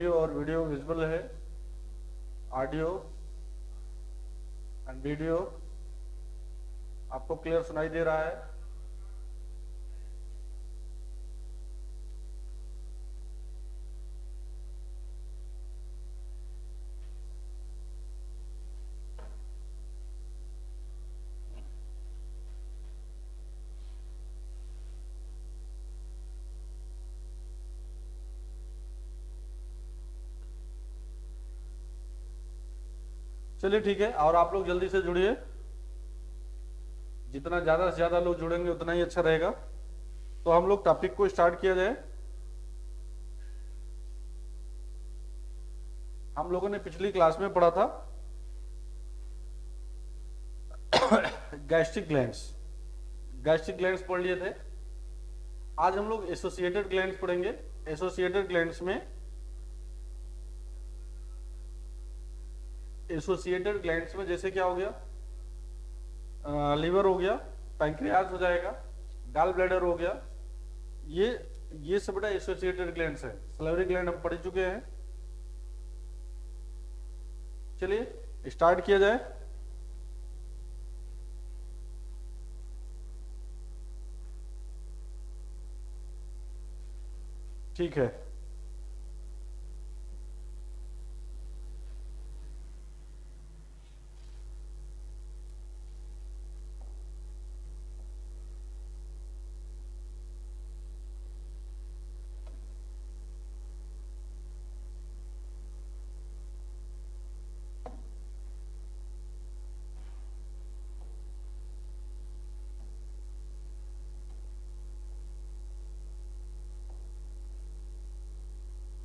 और video visible है, audio and video आपको क्लियर सुनाई दे रहा है? चलिए ठीक है, और आप लोग जल्दी से जुड़िए। जितना ज्यादा से ज्यादा लोग जुड़ेंगे उतना ही अच्छा रहेगा। तो हम लोग टॉपिक को स्टार्ट किया जाए। हम लोगों ने पिछली क्लास में पढ़ा था गैस्ट्रिक ग्लैंड्स। गैस्ट्रिक ग्लैंड्स पढ़ लिए थे। आज हम लोग एसोसिएटेड ग्लैंड्स पढ़ेंगे। एसोसिएटेड ग्लैंड्स में जैसे क्या हो गया, लीवर हो गया, पैंक्रियाज हो जाएगा, गॉल ब्लैडर हो गया। ये सब बड़ा एसोसिएटेड ग्लैंड्स है। सलेवरी ग्लैंड हम पढ़ चुके हैं। चलिए स्टार्ट किया जाए। ठीक है,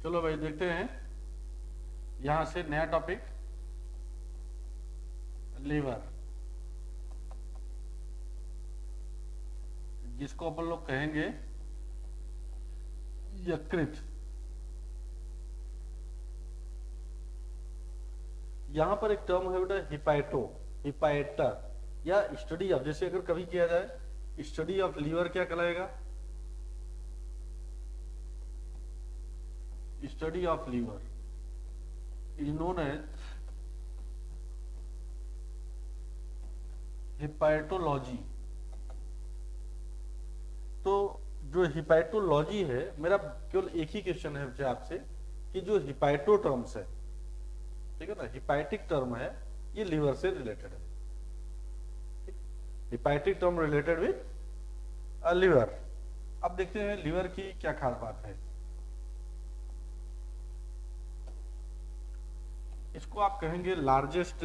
चलो भाई देखते हैं। यहां से नया टॉपिक, लीवर, जिसको अपन लोग कहेंगे यकृत। यहां पर एक टर्म है बेटा हिपैटो, हिपैटर, या स्टडी ऑफ। जैसे अगर कभी किया जाए स्टडी ऑफ लीवर, क्या कहलाएगा? Study of liver is known as hepatology. तो जो हिपैटोलॉजी है, मेरा केवल एक ही क्वेश्चन है आपसे कि जो हिपैटो टर्म्स है, ठीक है ना, हिपैटिक टर्म है, ये लीवर से रिलेटेड है। Hepatic term related with liver. अब देखते हैं लीवर की क्या खास बात है। इसको आप कहेंगे largest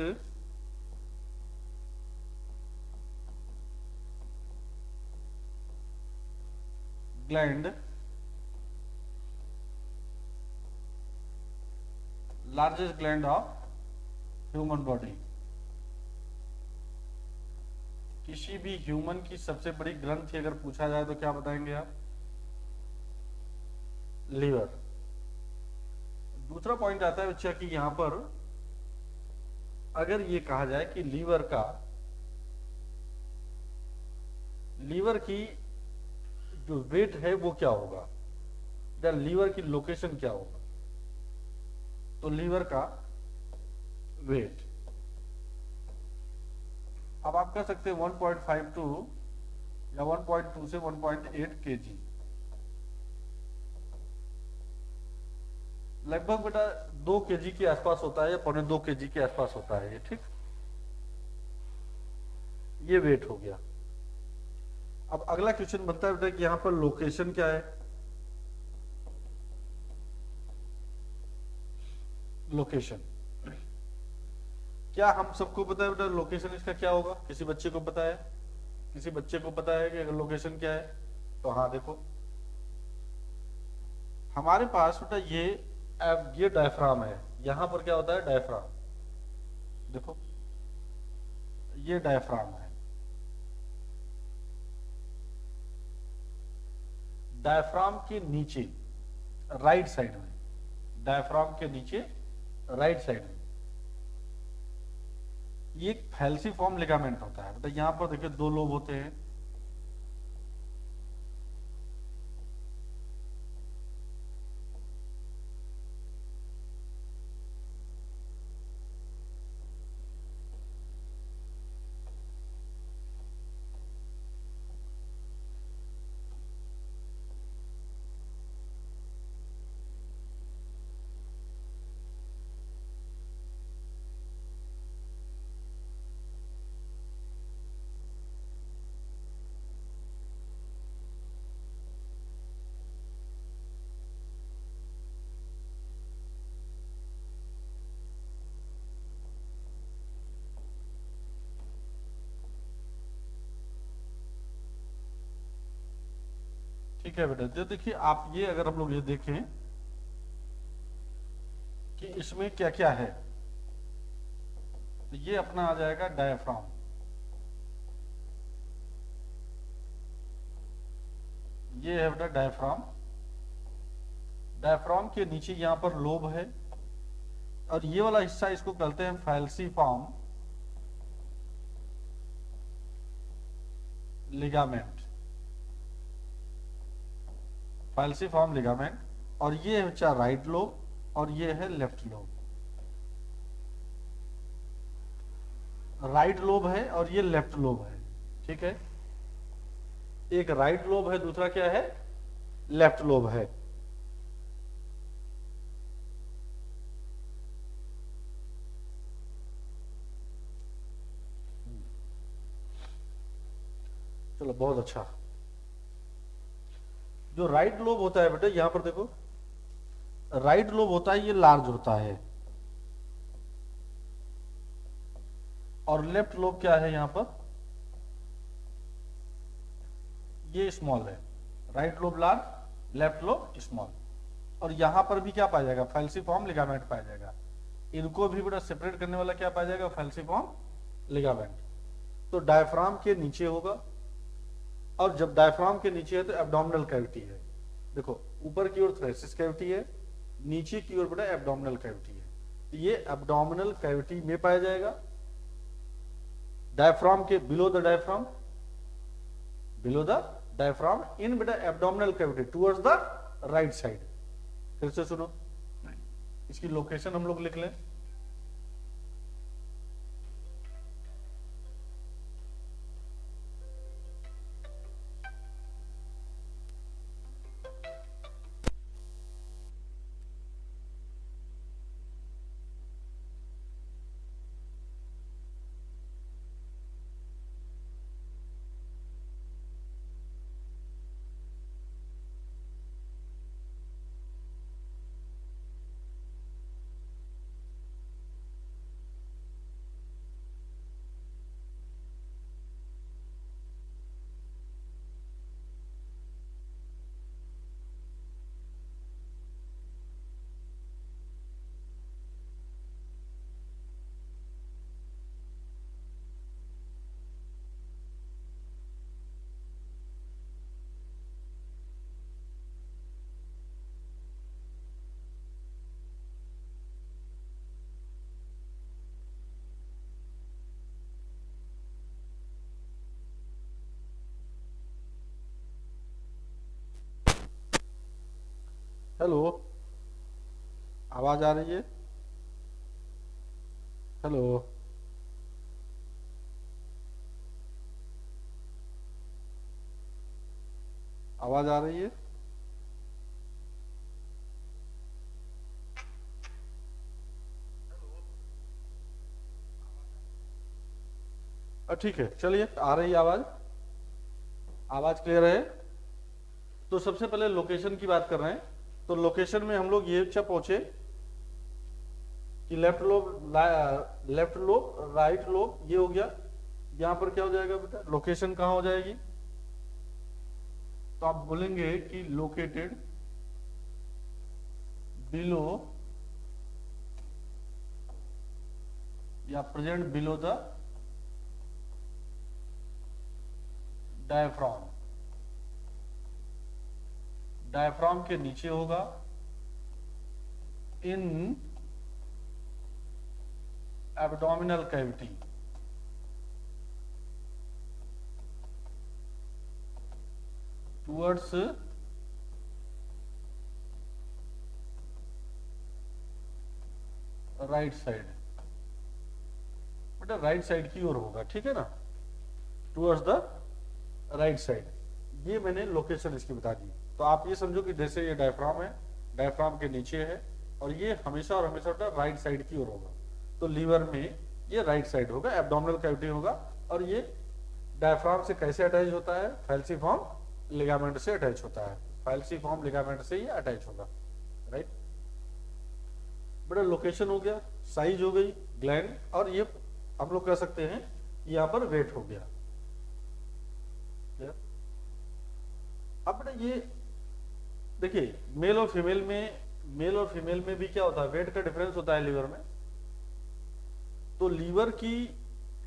gland, largest gland of human body. किसी भी ह्यूमन की सबसे बड़ी ग्रंथि अगर पूछा जाए तो क्या बताएंगे आप? लीवर। दूसरा पॉइंट आता है बच्चा कि यहां पर अगर ये कहा जाए कि लीवर की जो वेट है वो क्या होगा, या लीवर की लोकेशन क्या होगा, तो लीवर का वेट अब आप कह सकते हैं 1.52 या 1.2 से 1.8 केजी, लगभग बेटा 2 केजी के आसपास होता है, या 2.25 केजी के आसपास होता है ये। ठीक, ये वेट हो गया। अब अगला क्वेश्चन बनता है बेटा कि यहां पर लोकेशन क्या है? लोकेशन क्या हम सबको पता है बेटा? लोकेशन इसका क्या होगा? किसी बच्चे को पता है? किसी बच्चे को पता है कि अगर लोकेशन क्या है? तो हाँ देखो, हमारे पास बेटा ये डायफ्राम है। यहां पर क्या होता है? डायफ्राम। देखो ये डायफ्राम है। डायफ्राम के नीचे राइट साइड में, डायफ्राम के नीचे राइट साइड में ये एक फैल्सीफॉर्म लिगामेंट होता है। मतलब यहां पर देखिए 2 लोब होते हैं। ठीक है बेटा, तो देखिए आप ये अगर हम लोग ये देखें कि इसमें क्या क्या है, तो ये अपना आ जाएगा डायफ्राम। ये है बेटा डायफ्राम। डायफ्राम के नीचे यहां पर लोब है, और ये वाला हिस्सा इसको कहते हैं फैल्सीफॉर्म लिगामेंट। फैल्सीफॉर्म लिगामेंट। और ये है बच्चा राइट लोब, और ये है लेफ्ट लोब। राइट लोब है और ये लेफ्ट लोब है, ठीक है। एक राइट लोब है, दूसरा क्या है, लेफ्ट लोब है। चलो बहुत अच्छा। जो राइट लोब होता है बेटा, यहां पर देखो, राइट लोब होता है ये लार्ज होता है, और लेफ्ट लोब क्या है यहां पर, ये स्मॉल है। Right lobe large, left lobe small. और यहां पर भी क्या पाया जाएगा, फैल्सीफॉर्म लिगामेंट पाया जाएगा। इनको भी बेटा सेपरेट करने वाला क्या पाया जाएगा, फैल्सीफॉर्म लिगामेंट। तो डायफ्राम के नीचे होगा, और जब डायफ्राम के नीचे है तो एब्डोमिनल कैविटी है। देखो ऊपर की ओर थ्रेसिस कैविटी है, नीचे की ओर बेटा एब्डोमिनल कैविटी है। तो ये एब्डोमिनल कैविटी में पाया जाएगा, डायफ्राम के below the diaphragm, below the diaphragm in बेटा abdominal cavity towards the right side. फिर से सुनो, इसकी लोकेशन हम लोग लिख लें। हेलो, आवाज आ रही है? हेलो, आवाज आ रही है? ठीक है, चलिए आ रही है आवाज, आवाज क्लियर है। तो सबसे पहले लोकेशन की बात कर रहे हैं। तो लोकेशन में हम लोग ये अच्छा पहुंचे कि लेफ्ट लोब राइट लोब ये हो गया। यहां पर क्या हो जाएगा बेटा, लोकेशन कहां हो जाएगी, तो आप बोलेंगे कि लोकेटेड बिलो या present below the diaphragm. Diaphragm के नीचे होगा, इन abdominal cavity. Towards right side, बेटा राइट साइड की ओर होगा, ठीक है ना, टुवर्ड्स द राइट साइड। ये मैंने लोकेशन इसकी बता दी। तो आप ये समझो कि जैसे ये डायफ्राम है, डायफ्राम के नीचे है, और ये हमेशा और हमेशा राइट साइड की ओर होगा। तो लीवर में ये राइट साइड होगा, एब्डोमिनल कैविटी होगा। और ये डायफ्राम से कैसे अटैच होता है, फैल्सीफॉर्म लिगामेंट से अटैच होता है। फैल्सीफॉर्म लिगामेंट से ये अटैच होगा, राइट। बड़ा लोकेशन हो गया, साइज हो गई, ग्लैंड, और ये हम लोग कह सकते हैं यहाँ पर वेट हो गया। अब बेटा ये देखिए, मेल और फीमेल में भी क्या होता है, वेट का डिफरेंस होता है लीवर में। तो लीवर की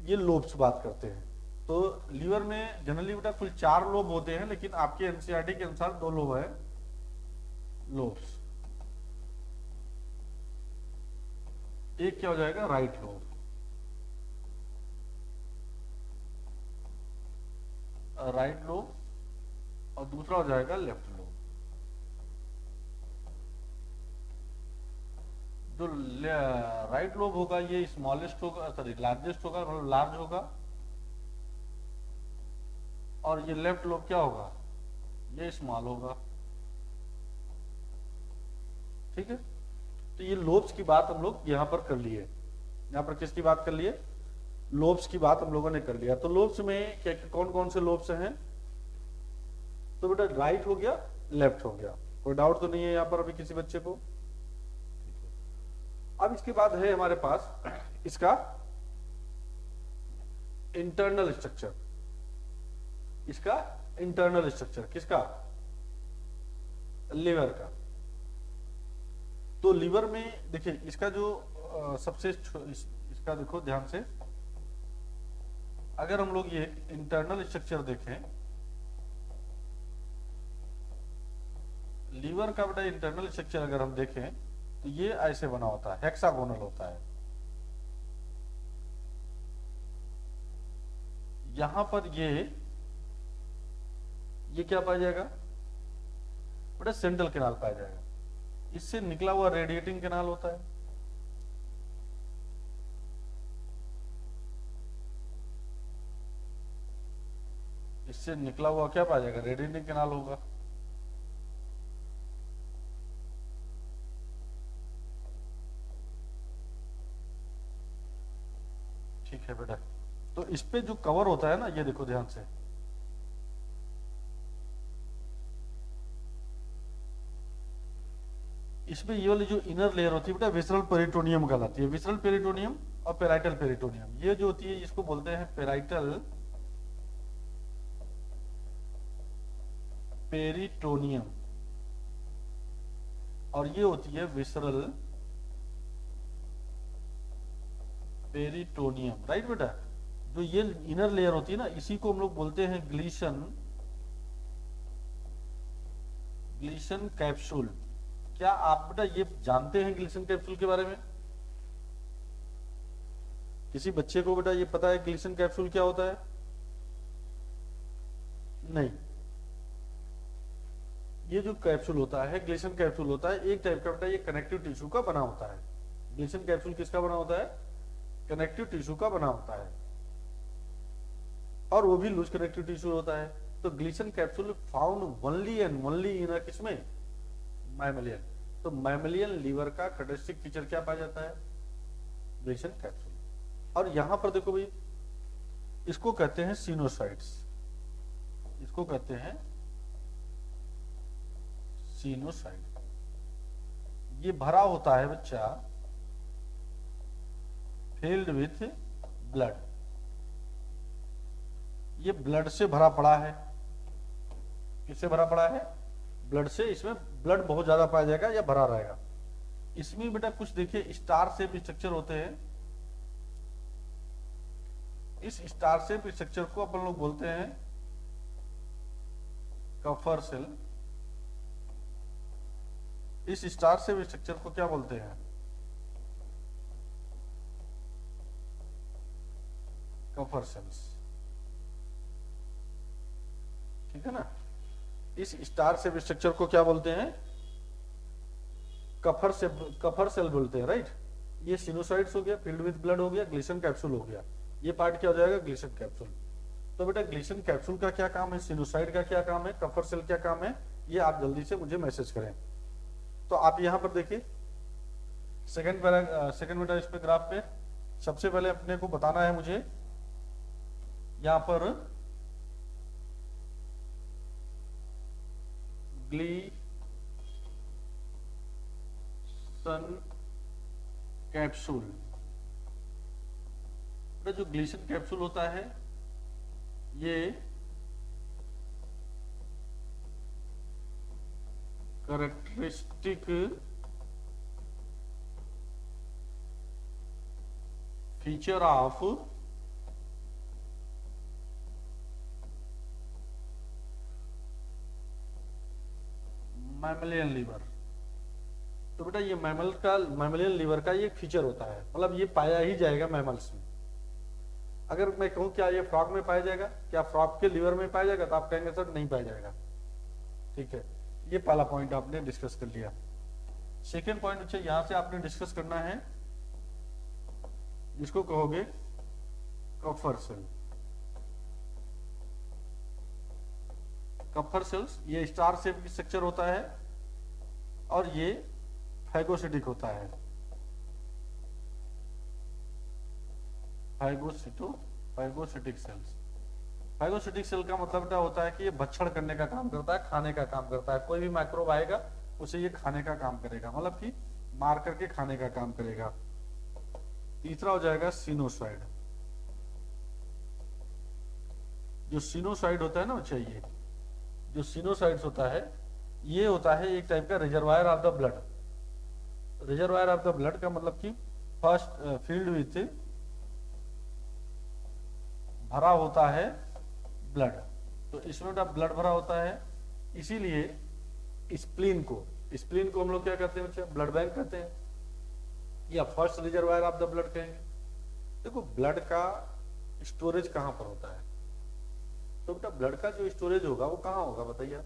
ये लोब्स बात करते हैं। तो लीवर में जनरली बेटा कुल 4 लोब होते हैं, लेकिन आपके एनसीईआरटी के अनुसार 2 लोब है, लोब्स। एक क्या हो जाएगा, राइट लोब, राइट लोब, और दूसरा हो जाएगा लेफ्ट लोब। जो राइट लोब होगा ये स्मॉलेस्ट होगा, सॉरी लार्जेस्ट होगा, मतलब लार्ज होगा। और ये लेफ्ट लोब क्या होगा, ये स्मॉल होगा। ठीक है, तो ये लोब्स की बात हम लोग यहां पर कर लिए। यहां पर किसकी बात कर लिए, लोब्स की बात हम लोगों ने कर लिया। तो लोब्स में क्या कौन कौन से लोब्स हैं, तो बेटा राइट हो गया, लेफ्ट हो गया, कोई डाउट तो नहीं है यहां पर अभी किसी बच्चे को। अब इसके बाद है हमारे पास इसका इंटरनल स्ट्रक्चर। इसका इंटरनल स्ट्रक्चर किसका, लीवर का। तो लीवर में देखिए इसका जो सबसे इसका देखो ध्यान से, अगर हम लोग ये इंटरनल स्ट्रक्चर देखें, लीवर का बेटा इंटरनल स्ट्रक्चर अगर हम देखें तो ये ऐसे बना होता है, हेक्सागोनल होता है। यहां पर ये क्या पाया जाएगा बेटा, सेंट्रल कैनाल पाया जाएगा। इससे निकला हुआ रेडिएटिंग कैनाल होता है। इससे निकला हुआ क्या पाया जाएगा, रेडिएटिंग कैनाल होगा। ठीक है बेटा, तो इस पे जो कवर होता है ना, ये देखो ध्यान से, इसमें ये वाली जो इनर लेयर होती है बेटा, विसरल पेरिटोनियम कहलाती है। विसरल पेरिटोनियम और पेराइटल पेरिटोनियम, ये जो होती है इसको बोलते हैं पेराइटल पेरिटोनियम, और ये होती है विसरल पेरिटोनियम। राइट बेटा, जो ये इनर लेयर होती है ना, इसी को हम लोग बोलते हैं ग्लीसन कैप्सूल। क्या आप बेटा ये जानते हैं ग्लीसन कैप्सूल के बारे में, किसी बच्चे को बेटा ये पता है ग्लीसन कैप्सूल क्या होता है, नहीं। ये जो कैप्सूल होता है, ग्लीसन कैप्सूल होता है, एक टाइप का बेटा ये कनेक्टिव टिश्यू का बना होता है। ग्लीसन कैप्सूल किसका बना होता है, कनेक्टिव टिश्यू का बना होता है, और वो भी लूज कनेक्टिव टिश्यू होता है। तो Glisson capsule found only and only in किसमें, मैमलियन। तो मैमलियन लीवर का कैरेक्टरिस्टिक फीचर क्या पाया जाता है, ग्लीसन कैप्सूल। और यहां पर देखो भाई, इसको कहते हैं सिनोसाइट्स, इसको कहते हैं सिनोसाइट। ये भरा होता है बच्चा फिल्ड विथ ब्लड, ये ब्लड से भरा पड़ा है। किससे भरा पड़ा है, ब्लड से। इसमें ब्लड बहुत ज्यादा पाया जाएगा या भरा रहेगा। इसमें बेटा कुछ देखिए स्टार शेप स्ट्रक्चर होते हैं। इस स्टार शेप स्ट्रक्चर को अपन लोग बोलते हैं कफर सेल। इस स्टार शेप स्ट्रक्चर को क्या बोलते हैं, कफर सेल्स। ठीक है ना, इस स्टार शेप स्ट्रक्चर को क्या बोलते हैं, कफर सेल बोलते हैं। राइट, ये सिनोसाइट्स हो गया, फील्ड विद ब्लड हो गया, ग्लीसन कैप्सूल हो गया। ये पार्ट क्या हो जाएगा, ग्लीसन कैप्सूल। तो बेटा ग्लीसन कैप्सूल का क्या काम है, सिनोसाइड का क्या काम है, कफर सेल क्या काम है, ये आप जल्दी से मुझे मैसेज करें। तो आप यहां पर देखिए सेकंड बेटा इस पे ग्राफ पे सबसे पहले अपने को बताना है मुझे यहां पर ग्लीसन कैप्सूल। जो ग्लीसन कैप्सूल होता है ये कैरेक्टरिस्टिक फीचर ऑफ मैमलियन लीवर। तो बेटा ये मैमलियन लीवर का ये फीचर होता है, मतलब ये पाया ही जाएगा मैमल्स में। अगर मैं कहूं क्या ये फ्रॉग में पाया जाएगा, क्या फ्रॉग के लीवर में पाया जाएगा, तो आप कहेंगे सर नहीं पाया जाएगा। ठीक है, ये पहला पॉइंट आपने डिस्कस कर लिया। सेकेंड पॉइंट अच्छा यहां से आपने डिस्कस करना है, जिसको कहोगे कफर सेल। कफर सेल्स ये स्टार शेप की स्ट्रक्चर होता है और ये फैगोसिटिक होता है। Phagocytic sales. फैगोसिटिक सेल का मतलब क्या होता है कि ये भक्षण करने का काम करता है, खाने का काम करता है। कोई भी माइक्रोब आएगा उसे ये खाने का काम करेगा, मतलब कि मार करके खाने का काम करेगा। तीसरा हो जाएगा सिनोसाइड। जो सिनोसाइड होता है ना, चाहिए जो सिनोसाइड्स होता है, ये होता है एक टाइप का reservoir of the blood. Reservoir of the blood का मतलब कि फर्स्ट फील्ड विथ भरा होता है ब्लड। तो इसमें ब्लड भरा होता है, इसीलिए स्प्लीन को हम लोग क्या कहते हैं बच्चे, ब्लड बैंक कहते हैं, या first reservoir of the blood कहेंगे। देखो ब्लड का स्टोरेज कहां पर होता है, तो बेटा ब्लड का जो स्टोरेज होगा वो कहां होगा बताइए आप।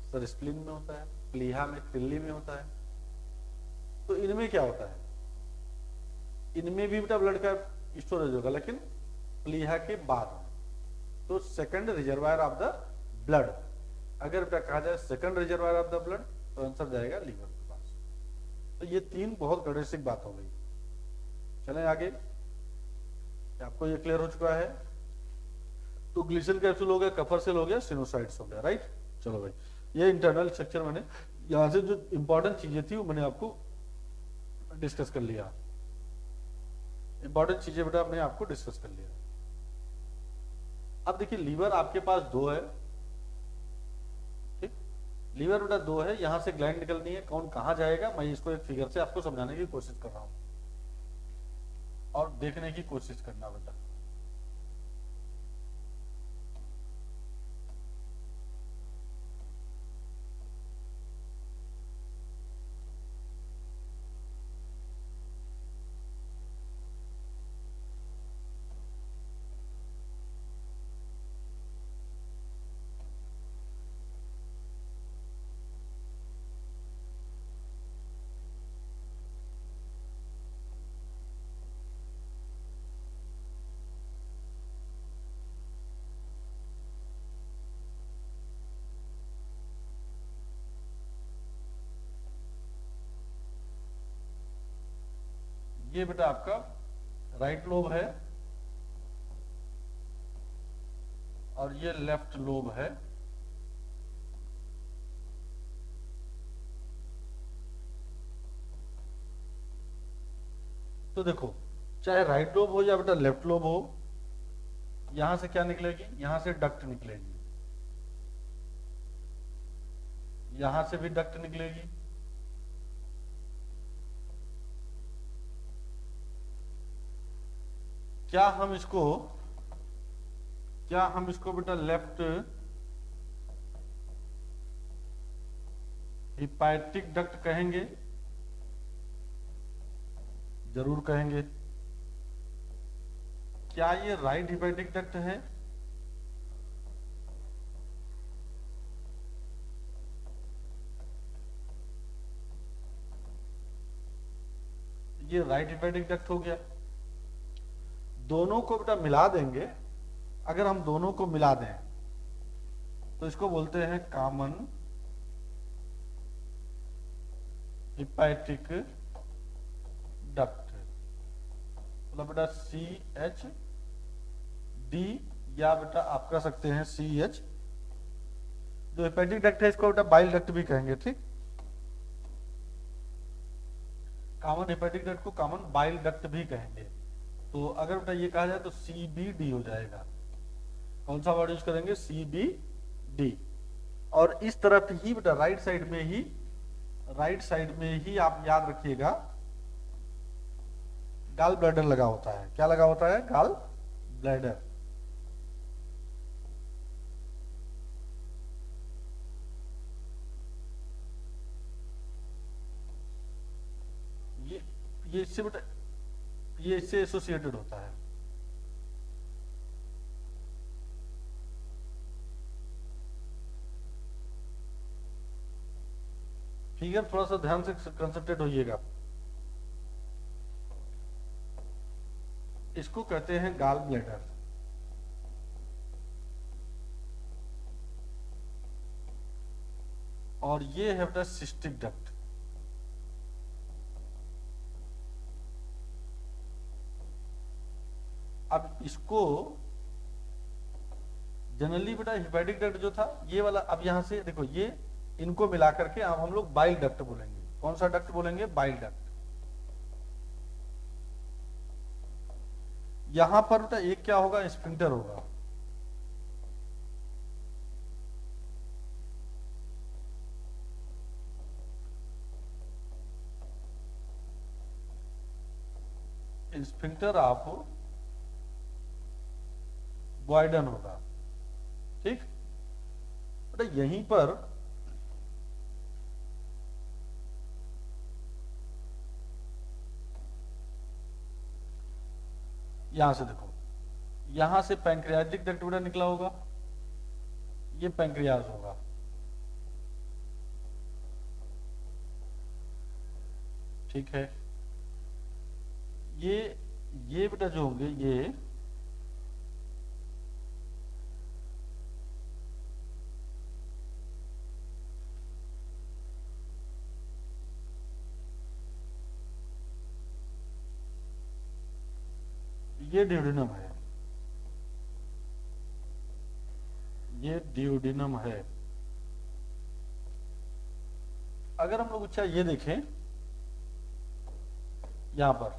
सर स्प्लीन में होता है, प्लीहा में, तिल्ली में होता है। तो इनमें क्या होता है, इनमें भी बेटा ब्लड का स्टोरेज होगा, लेकिन प्लीहा के बाद। तो second reservoir of the blood, अगर बेटा कहा जाए second reservoir of the blood, तो आंसर जाएगा लीवर के पास। तो ये तीन बहुत बेसिक बात हो गई। चलें आगे, आपको ये क्लियर हो चुका है। तो ग्लिसरॉल कैप्सूल हो गया, कफर सेल हो गया, सिनोसाइड्स हो गया, राइट। चलो भाई, ये इंटरनल स्ट्रक्चर मैंने यहां से जो इंपॉर्टेंट चीजें थी वो मैंने आपको डिस्कस कर लिया। इंपॉर्टेंट चीजें बेटा हमने आपको डिस्कस कर लिया। अब देखिए लीवर आपके पास दो है, ठीक। लीवर बेटा दो है, यहां से ग्लैंड निकलनी है, कौन कहां जाएगा मैं इसको एक फिगर से आपको समझाने की कोशिश कर रहा हूं और देखने की कोशिश करना बेटा। ये बेटा आपका राइट लोब है और ये लेफ्ट लोब है। तो देखो चाहे राइट लोब हो या बेटा लेफ्ट लोब हो, यहां से क्या निकलेगी, यहां से डक्ट निकलेगी, यहां से भी डक्ट निकलेगी, क्या हम इसको बेटा लेफ्ट हिपैटिक डक्ट कहेंगे? जरूर कहेंगे। क्या ये राइट हिपैटिक डक्ट है? ये राइट हिपैटिक डक्ट हो गया। दोनों को बेटा मिला देंगे, अगर हम दोनों को मिला दें तो इसको बोलते हैं कॉमन हिपैटिक डक्ट, मतलब बेटा CHD या बेटा आप कह सकते हैं CH। जो हिपैटिक डक्ट है इसको बेटा बाइल डक्ट भी कहेंगे, ठीक। कॉमन हिपैटिक डक्ट को कॉमन बाइल डक्ट भी कहेंगे। तो अगर बेटा ये कहा जाए तो CBD हो जाएगा। कौन सा वर्ड यूज करेंगे? CBD। और इस तरफ ही बेटा राइट साइड में ही आप याद रखिएगा गाल ब्लैडर लगा होता है। क्या लगा होता है? Gall bladder. ये इससे बेटा ये इससे एसोसिएटेड होता है। फिगर थोड़ा सा ध्यान से कंसंट्रेट होइएगा। इसको कहते हैं गाल ब्लैडर। और ये है बेटा सिस्टिक डक्ट। अब इसको जनरली बेटा हिपैटिक डक्ट जो था ये वाला, अब यहां से देखो ये इनको मिला करके अब हम लोग बाइल डक्ट बोलेंगे। कौन सा डक्ट बोलेंगे? Bile duct. यहां पर बेटा एक क्या होगा? स्फिंक्टर होगा। स्फिंक्टर ऑफ बॉयडन होगा। ठीक बेटा, यहीं पर यहां से देखो, यहां से पैंक्रियाटिक डक्ट बेटा निकला होगा, ये पैंक्रियाज होगा। ठीक है, ये बेटा जो होंगे ये ड्यूडिनम है, ये ड्यूडिनम है। अगर हम लोग अच्छा ये देखें यहां पर,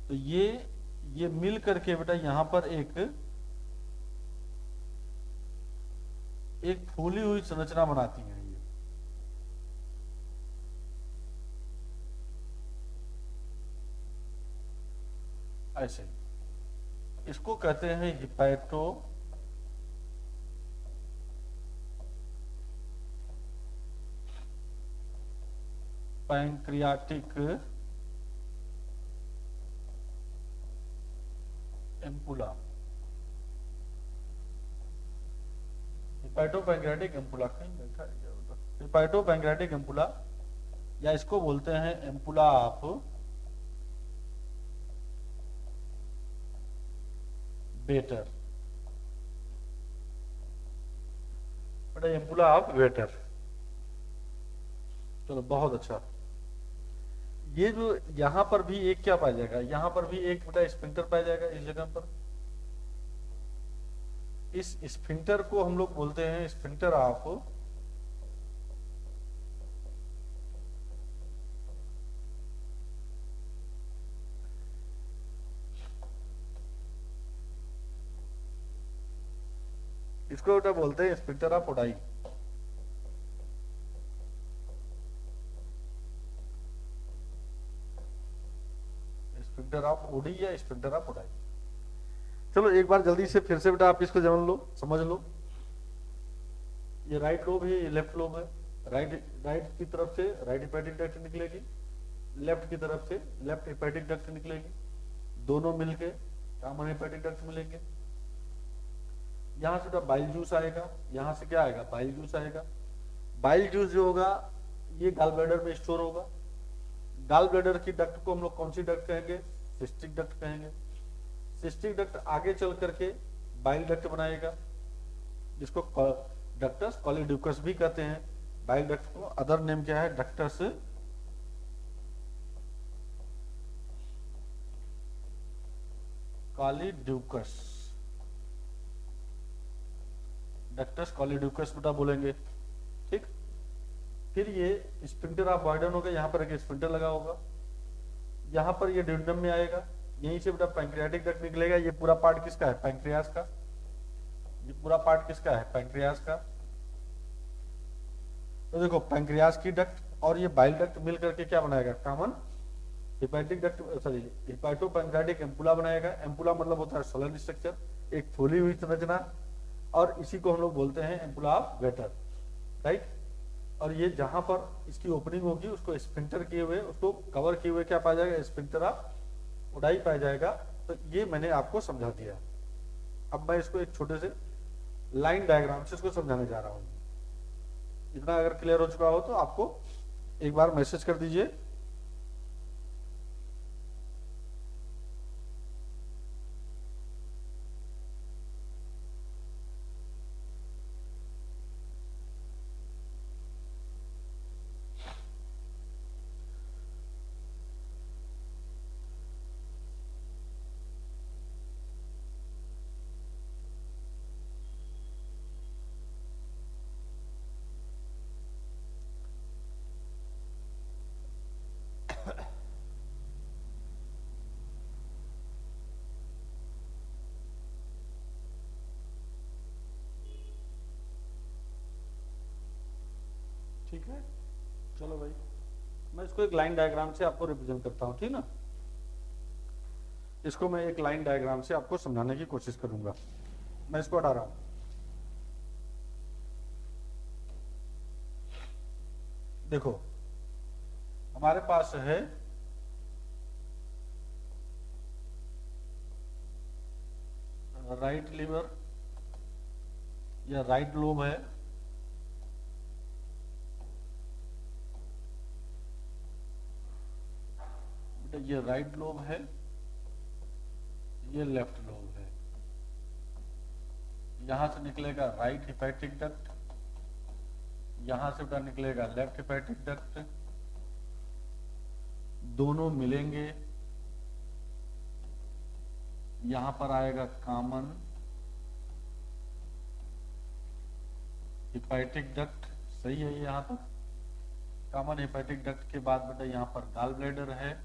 तो ये मिल करके बेटा यहां पर एक फूली हुई संरचना बनाती है। ये ऐसे, इसको कहते हैं hepato pancreatic ampulla. Hepato pancreatic ampulla कहीं बैठा है, हिपैटो पैंक्रियाटिक एम्पुला, या इसको बोलते हैं एम्पुला ऑफ बेटर। बेटा एम्पुला ऑफ बेटर। चलो बहुत अच्छा। ये जो यहां पर भी एक क्या पाया जाएगा? यहां पर भी एक बेटा स्फिंक्टर पाया जाएगा इस जगह पर। इस स्फिंक्टर को हम लोग बोलते हैं स्फिंक्टर ऑफ इसको बेटा बोलते हैं sphincter of Oddi. Sphincter of OD या स्फिंक्टर ऑफ ओडाई। चलो एक बार जल्दी से फिर से बेटा आप इसको जान लो, समझ लो। ये राइट लोब है, ये लेफ्ट लोब है। राइट की तरफ से राइट हिपैटिक डक्ट निकलेगी, लेफ्ट की तरफ से लेफ्ट हिपैटिक डक्ट निकलेगी, दोनों मिलके कॉमन हिपैटिक डक्ट मिलेंगे। यहां से बाइल जूस आएगा, यहां से क्या आएगा? बाइल जूस आएगा। बाइल जूस जो होगा ये गाल ब्लैडर में स्टोर होगा। गाल ब्लैडर की डक्ट को हम लोग कौन सी डक्ट कहेंगे? सिस्टिक डक्ट कहेंगे। सिस्टिक डक्ट आगे चल करके बाइल डक्ट बनाएगा, जिसको डक्टस कॉलीड्यूकस भी कहते हैं। बाइल डक्ट को अदर नेम क्या है? डक्टस कॉलीड्यूकस। डक्टस कॉलीड्यूकस बेटा बोलेंगे। ठीक, फिर ये स्फिंक्टर ऑफ बॉयडन होगा, यहाँ पर एक स्फिंक्टर लगा होगा, यहाँ पर ये ड्यूडेनम में आएगा, यहीं से बेटा पैंक्रियाटिक डक्ट निकलेगा। ये पूरा पार्ट किसका है? पैंक्रियास का। ये पूरा पार्ट किसका है? पैंक्रियाज का। तो देखो पैंक्रियाज की डक्ट और ये बाइल डक्ट मिल करके क्या बनाएगा? Common hepatic duct, sorry hepato pancreatic ampulla बनाएगा। एम्पुला मतलब होता है सोलन स्ट्रक्चर, एक फूली हुई संरचना, और इसी को हम लोग बोलते हैं एम्पुला ऑफ वेटर, राइट। और ये जहां पर इसकी ओपनिंग होगी उसको स्फिंक्टर किए हुए, उसको कवर किए हुए क्या पाया जाएगा? स्फिंक्टर ऑफ ओडाई पाया जाएगा। तो ये मैंने आपको समझा दिया। अब मैं इसको एक छोटे से लाइन डायग्राम से इसको समझाने जा रहा हूँ। इतना अगर क्लियर हो चुका हो तो आपको एक बार मैसेज कर दीजिए। ठीक है, चलो भाई, मैं इसको एक लाइन डायग्राम से आपको रिप्रेजेंट करता हूँ, ठीक ना। इसको मैं एक लाइन डायग्राम से आपको समझाने की कोशिश करूंगा। मैं इसको हटा रहा हूं। देखो हमारे पास है राइट लीवर या राइट लोब है, ये राइट लोब है, ये लेफ्ट लोब है। यहां से निकलेगा राइट हिपैटिक डक्ट, यहां से उधर निकलेगा लेफ्ट हिपैटिक डक्ट, दोनों मिलेंगे, यहां पर आएगा कॉमन हिपैटिक डक्ट। सही है ये यहां तक। कॉमन हिपैटिक डक्ट के बाद बेटा यहां पर गॉल ब्लैडर है,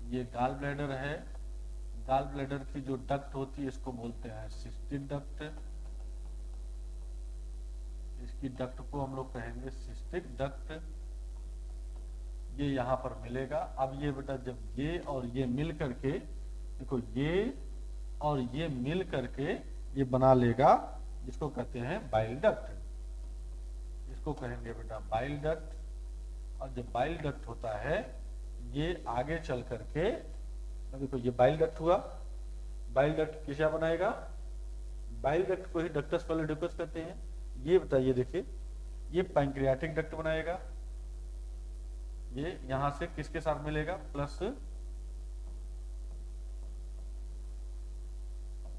ये गॉल ब्लैडर है। गॉल ब्लैडर की जो डक्ट होती है इसको बोलते हैं सिस्टिक डक्ट। इसकी डक्ट को हम लोग कहेंगे सिस्टिक डक्ट। ये यहां पर मिलेगा। अब ये बेटा जब ये और ये मिल करके, देखो ये और ये मिल करके ये बना लेगा, जिसको कहते हैं बाइल डक्ट। इसको कहेंगे बेटा बाइल डक्ट। और जब बाइल डक्ट होता है ये आगे चल करके, देखो ये बाइल डक्ट हुआ। बाइल डक्ट किसे बनाएगा? बाइल डक्ट को ही डक्टस पॉलीडक्टस कहते हैं। ये बताइए, देखिए ये पैंक्रियाटिक डक्ट बनाएगा। ये यहां से किसके साथ मिलेगा? प्लस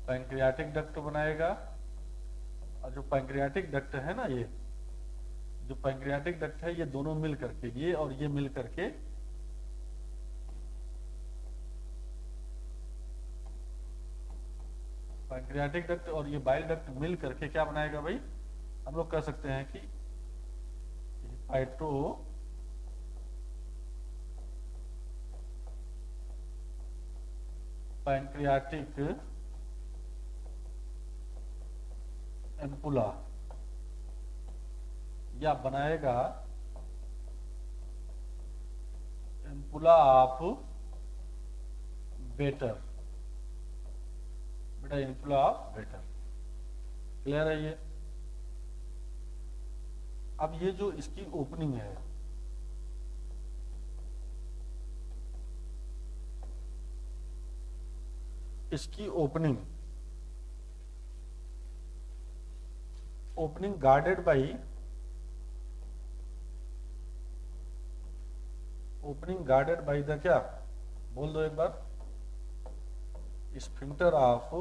पैंक्रियाटिक डक्ट बनाएगा। और जो पैंक्रियाटिक डक्ट है ना, ये जो पैंक्रियाटिक डक्ट है, ये दोनों मिल करके, ये और ये मिल करके पैंक्रियाटिक डक्ट और ये बाइल डक्ट मिल करके क्या बनाएगा भाई? हम लोग कह सकते हैं कि हिपैटो पैंक्रियाटिक एम्पुला, या बनाएगा एम्पुला ऑफ बेटर। बेटा एम्पुला ऑफ बेटर, क्लियर है ये? अब ये जो इसकी ओपनिंग है, इसकी opening guarded by, opening guarded by the क्या? बोल दो एक बार। स्फिंक्टर ऑफ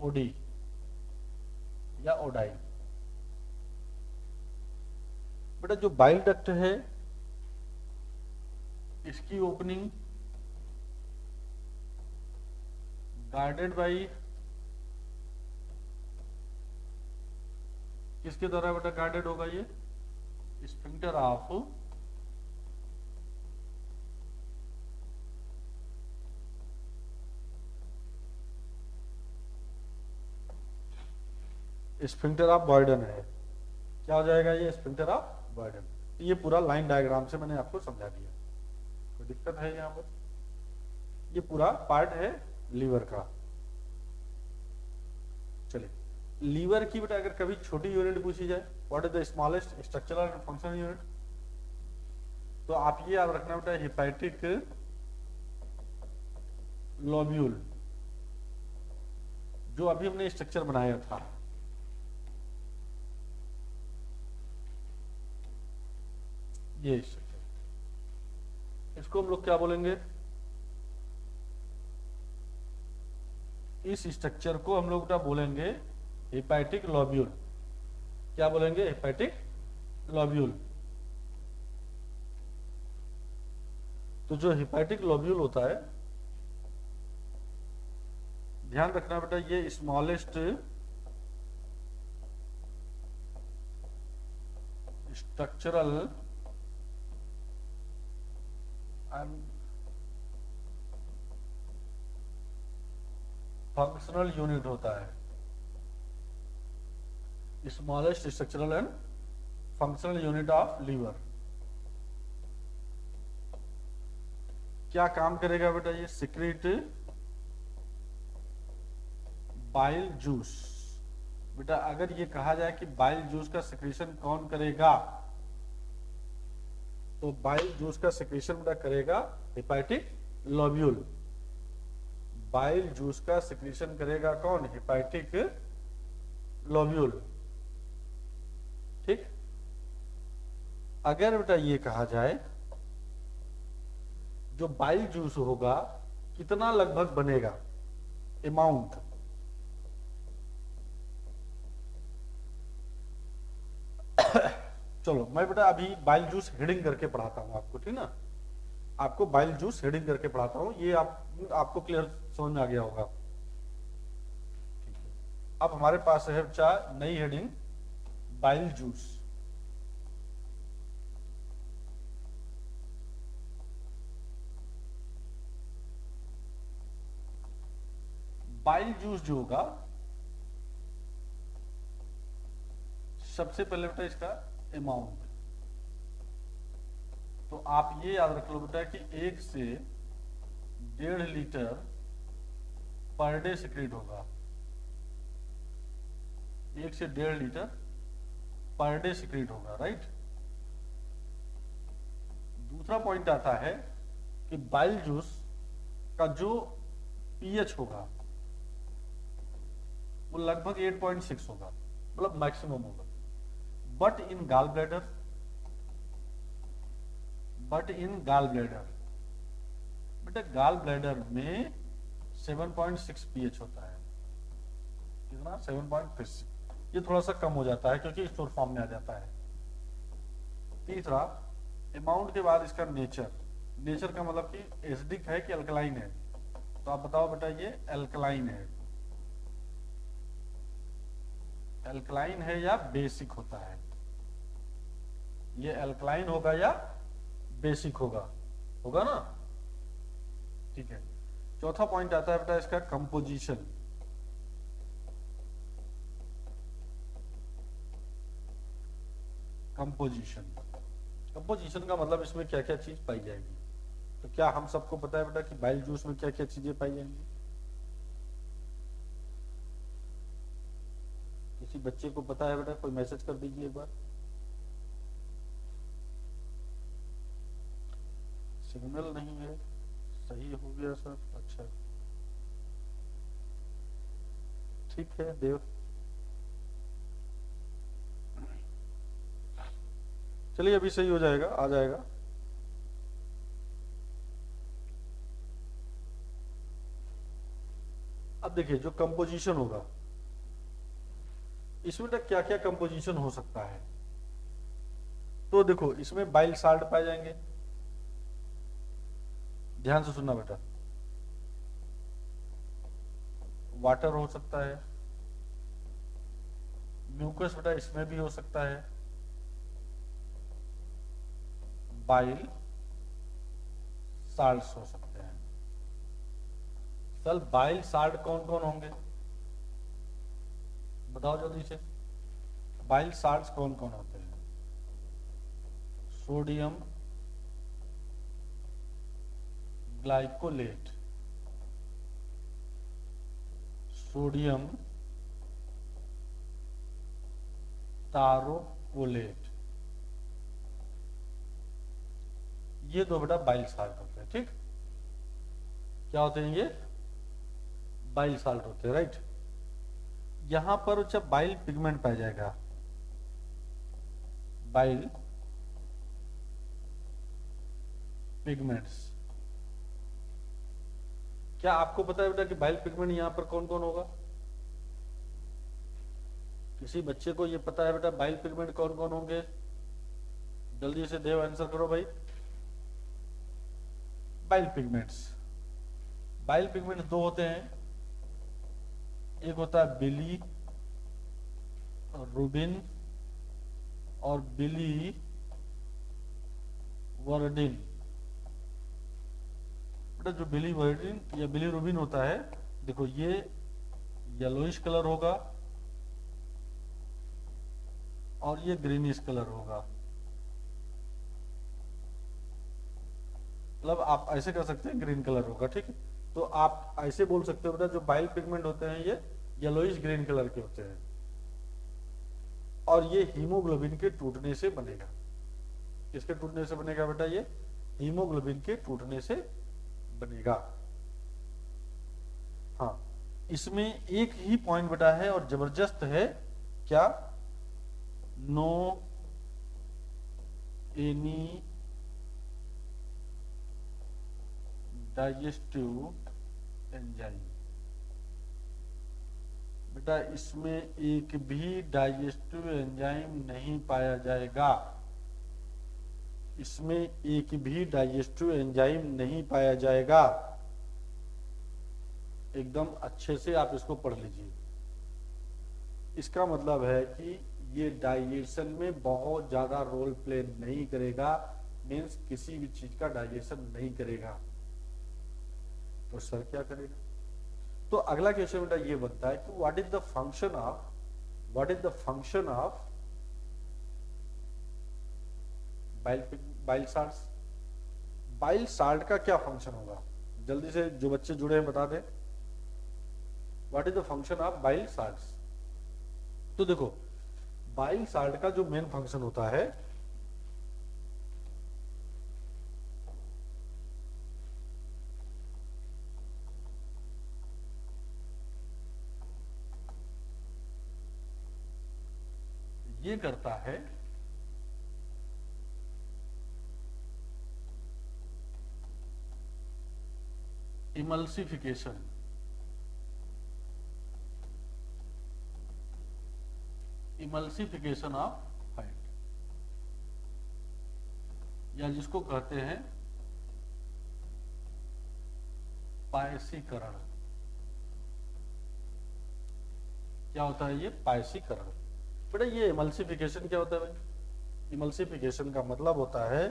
ओडी या ओडाई। बेटा जो बाइल डक्ट है इसकी ओपनिंग गार्डेड बाई, किसके द्वारा बेटा गार्डेड होगा? ये स्फिंक्टर ऑफ स्फिंक्टर ऑफ बॉयडन है। क्या हो जाएगा ये? Sphincter of बॉयडन। ये पूरा लाइन डायग्राम से मैंने आपको समझा दिया। कोई दिक्कत है यहाँ पर? ये पूरा पार्ट है लीवर का। चलिए, लीवर की बेटा अगर कभी छोटी यूनिट पूछी जाए, what is the smallest structural and functional unit, तो आप ये याद रखना बेटा, हेपेटिक लोब्यूल, जो अभी हमने स्ट्रक्चर बनाया था, ये स्ट्रक्चर, इसको हम लोग क्या बोलेंगे? इस स्ट्रक्चर को हम लोग क्या बोलेंगे? Hepatic lobule. क्या बोलेंगे? Hepatic lobule. तो जो हेपेटिक लोब्यूल होता है, ध्यान रखना बेटा, ये smallest structural and functional unit होता है। Smallest structural and functional unit of liver. क्या काम करेगा बेटा? ये सिक्रेट बाइल जूस। बेटा अगर ये कहा जाए कि बाइल जूस का सिक्रेशन कौन करेगा, तो बाइल जूस का सिक्रेशन बेटा करेगा हेपेटिक लोब्यूल। बाइल जूस का सिक्रेशन करेगा कौन? Hepatic lobule. ठीक। अगर बेटा ये कहा जाए जो बाइल जूस होगा कितना लगभग बनेगा, अमाउंट, चलो मैं बेटा अभी बाइल जूस हेडिंग करके पढ़ाता हूं आपको, ठीक ना? आपको बाइल जूस हेडिंग करके पढ़ाता हूं, ये आपको क्लियर समझ में आ गया होगा। ठीक है, अब हमारे पास है बच्चा नई heading, bile juice. Bile juice जो होगा, सबसे पहले बेटा इसका अमाउंट, तो आप ये याद रख लो बेटा कि 1 से 1.5 लीटर पर डे सिक्रेट होगा। 1 से 1.5 लीटर पर डे सिक्रेट होगा, राइट। दूसरा पॉइंट आता है कि बाइल जूस का जो पीएच होगा वो लगभग 8.6 होगा, मतलब मैक्सिमम होगा। बट इन गॉल ब्लैडर, बेटा गॉल ब्लैडर में 7.6 पीएच होता है। कितना? 7.6। ये थोड़ा सा कम हो जाता है क्योंकि स्टोर फॉर्म में आ जाता है। तीसरा, अमाउंट के बाद इसका नेचर का मतलब कि एसिडिक है कि अल्कलाइन है, तो आप बताओ बेटा ये अल्कलाइन है। अल्कलाइन है या बेसिक होता है? ये अल्कलाइन होगा या बेसिक होगा ना? ठीक है। चौथा पॉइंट आता है बेटा इसका कंपोजिशन। कंपोजिशन का मतलब इसमें क्या क्या चीज पाई जाएगी। तो क्या हम सबको पता है बेटा कि बाइल जूस में क्या क्या चीजें पाई जाएंगी? किसी बच्चे को पता है बेटा? कोई मैसेज कर दीजिए एक बार। सिग्नल नहीं है, सही हो गया सर, अच्छा ठीक है देव। चलिए अभी सही हो जाएगा, आ जाएगा। अब देखिए जो कंपोजिशन होगा, इसमें तक क्या क्या कंपोजिशन हो सकता है। तो देखो इसमें बाइल साल्ट पाए जाएंगे, ध्यान से सुनना बेटा। वाटर हो सकता है, म्यूकस बेटा इसमें भी हो सकता है, बाइल साल्ट्स हो सकते हैं। चल बाइल साल्ट कौन कौन होंगे बताओ जल्दी से। बाइल साल्ट्स कौन कौन होते हैं? सोडियम ग्लाइकोलेट, सोडियम तारोकोलेट, ये दो बेटा बाइल साल्ट होते हैं। ठीक, क्या होते हैं ये? बाइल साल्ट होते हैं, राइट। यहां पर जब बाइल पिगमेंट पाया जाएगा, बाइल पिगमेंट्स, क्या आपको पता है बेटा कि बाइल पिगमेंट यहां पर कौन कौन होगा? किसी बच्चे को ये पता है बेटा बाइल पिगमेंट कौन कौन होंगे? जल्दी से देव आंसर करो भाई। बाइल पिगमेंट्स, बाइल पिगमेंट दो होते हैं, एक होता है बिली रूबिन और बिली वर्डिन। बेटा जो बिली वर्डिन या बिली रूबिन होता है, देखो ये येलोइश कलर होगा और ये ग्रीनिश कलर होगा। मतलब आप ऐसे कर सकते हैं ग्रीन कलर होगा, ठीक है। तो आप ऐसे बोल सकते हो बेटा जो बाइल पिगमेंट होते हैं ये येलोइश ग्रीन कलर के होते हैं और ये हीमोग्लोबिन के टूटने से बनेगा। किसके टूटने से बनेगा बेटा? ये हीमोग्लोबिन के टूटने से बनेगा। हाँ, इसमें एक ही पॉइंट बेटा है और जबरदस्त है, क्या? No any digestive enzyme. बेटा इसमें एक भी डाइजेस्टिव एंजाइम नहीं पाया जाएगा, इसमें एक भी डाइजेस्टिव एंजाइम नहीं पाया जाएगा। एकदम अच्छे से आप इसको पढ़ लीजिए। इसका मतलब है कि ये डाइजेशन में बहुत ज्यादा रोल प्ले नहीं करेगा, मीन्स किसी भी चीज का डाइजेशन नहीं करेगा। तो सर क्या करेगा? तो अगला क्वेश्चन बेटा ये बनता है कि what is the function of bile salts? Bile salt का क्या फंक्शन होगा? जल्दी से जो बच्चे जुड़े हैं बता दें। What is the function of bile salts? तो देखो बाइल साल्ट का जो मेन फंक्शन होता है, ये करता है इमल्सिफिकेशन। इमल्सिफिकेशन ऑफ फैट, या जिसको कहते हैं पायसीकरण। क्या होता है ये? पायसीकरण। बेटा ये इमल्सिफिकेशन क्या होता है भाई? इमल्सिफिकेशन का मतलब होता है,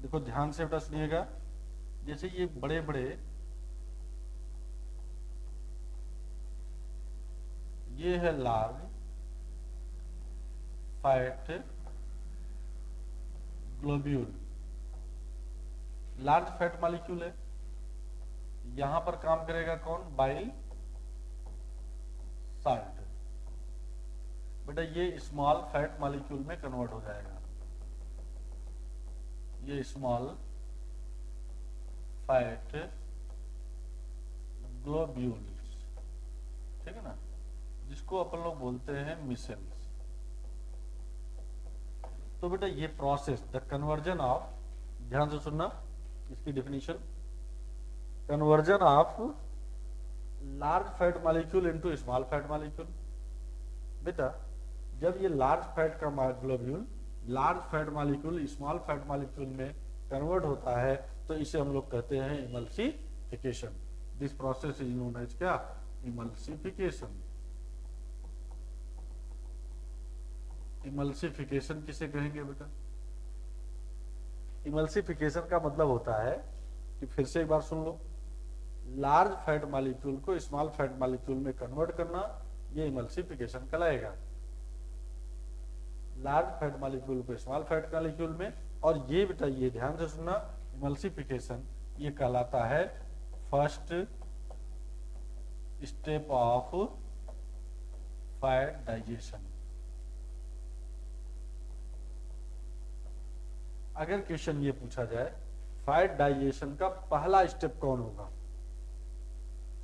देखो ध्यान से बेटा सुनिएगा, जैसे ये बड़े बड़े, ये है large fat globule, large fat molecule है। यहां पर काम करेगा कौन? Bile salt. बेटा ये स्मॉल फैट मॉलिक्यूल में कन्वर्ट हो जाएगा, ये स्मॉल फैट ग्लोब्यूल्स, ठीक है ना, जिसको अपन लोग बोलते हैं मिसेल्स। तो बेटा ये प्रोसेस द कन्वर्जन ऑफ, ध्यान से सुनना इसकी definition, conversion of large fat molecule into small fat molecule. बेटा जब ये लार्ज फैट का globule large fat molecule small fat molecule में कन्वर्ट होता है तो इसे हम लोग कहते हैं emulsification. This process is known as क्या? इमल्सिफिकेशन। इमल्सिफिकेशन किसे कहेंगे बेटा? इमल्सिफिकेशन का मतलब होता है कि, फिर से एक बार सुन लो, लार्ज फैट मॉलिक्यूल को स्मॉल फैट मॉलिक्यूल में कन्वर्ट करना, ये इमल्सिफिकेशन कहलाएगा। लार्ज फैट मॉलिक्यूल को स्मॉल फैट मॉलिक्यूल में, और ये बेटा ये ध्यान से सुनना, इमल्सिफिकेशन ये कहलाता है first step of fat digestion. अगर क्वेश्चन ये पूछा जाए फैट डाइजेशन का पहला स्टेप कौन होगा,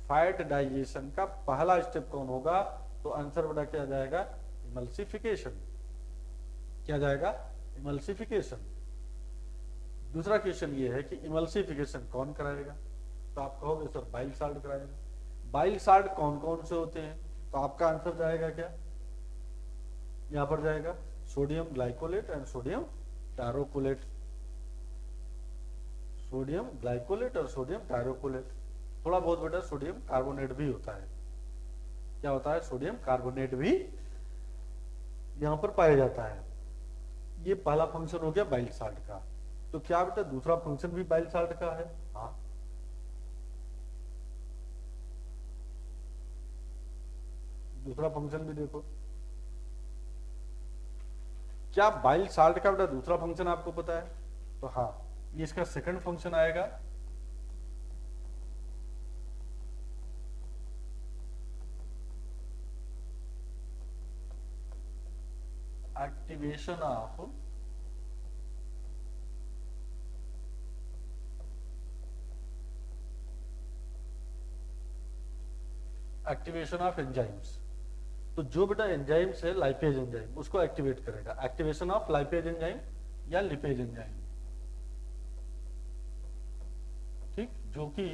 फैट डाइजेशन का पहला स्टेप कौन होगा, तो आंसर बेटा क्या जाएगा, इमल्सिफिकेशन। क्या जाएगा, इमल्सिफिकेशन। दूसरा क्वेश्चन ये है कि इमल्सिफिकेशन कौन कराएगा, तो आप कहोगे सर बाइल साल्ट कराएगा। बाइल साल्ट कौन कौन से होते हैं, तो आपका आंसर जाएगा क्या, यहां पर जाएगा sodium glycolate and sodium taurocholate. Sodium glycolate और सोडियम टायरोकोलेट। थोड़ा बहुत बेटा सोडियम कार्बोनेट भी होता है। क्या होता है, सोडियम कार्बोनेट भी यहां पर पाया जाता है। ये पहला फंक्शन हो गया बाइल साल्ट का। तो क्या बेटा दूसरा फंक्शन भी बाइल साल्ट का है, हाँ। दूसरा फंक्शन भी देखो, क्या बाइल साल्ट का बेटा दूसरा फंक्शन आपको पता है, तो हाँ ये इसका सेकंड फंक्शन आएगा। Activation of enzymes. तो जो बेटा एंजाइम्स है लाइपेज एंजाइम उसको एक्टिवेट करेगा, एक्टिवेशन ऑफ लाइपेज एंजाइम या लिपेज एंजाइम, ठीक, जो कि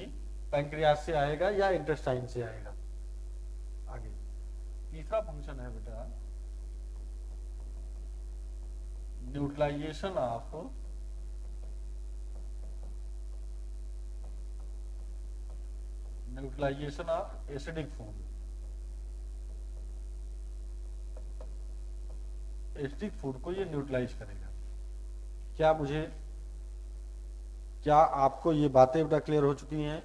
पैंक्रियास से आएगा या इंटेस्टाइन से आएगा। आगे तीसरा फंक्शन है बेटा neutralisation of acidic food. Acidic food को ये न्यूट्रलाइज करेगा। क्या आपको ये बातें बेटा क्लियर हो चुकी हैं?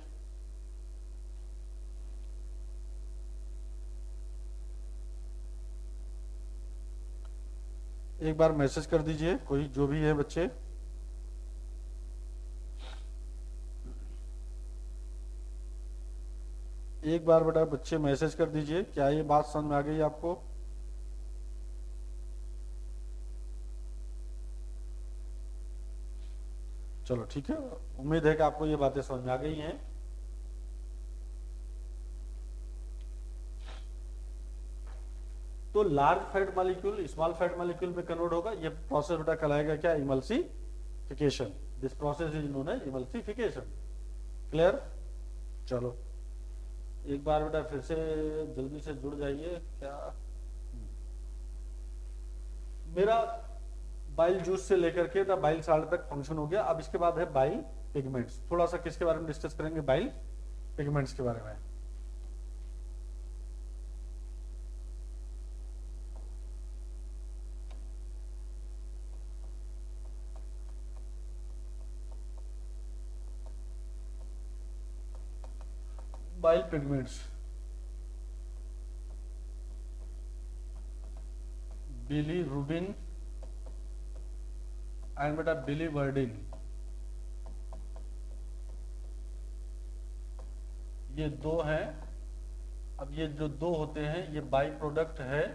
एक बार मैसेज कर दीजिए कोई जो भी है बच्चे। एक बार बेटा बच्चे मैसेज कर दीजिए, क्या ये बात समझ में आ गई आपको? चलो ठीक है, उम्मीद है कि आपको ये बातें समझ में आ गई हैं। तो large fat molecule small fat molecule में कन्वर्ट होगा। ये प्रोसेस बेटा कहलाएगा क्या, emulsification. This process is known as emulsification. Clear? चलो एक बार बेटा फिर से जल्दी से जुड़ जाइए। क्या मेरा बाइल जूस से लेकर के बाइल साल्ट तक फंक्शन हो गया। अब इसके बाद है बाइल पिगमेंट्स। थोड़ा सा किसके बारे में डिस्कस करेंगे, बाइल पिगमेंट्स के बारे में। बाइल पिगमेंट्स, बिलीरुबिन एंड बेटा बिलीवर्डिन, ये दो हैं। अब ये जो दो होते हैं ये बाई प्रोडक्ट है,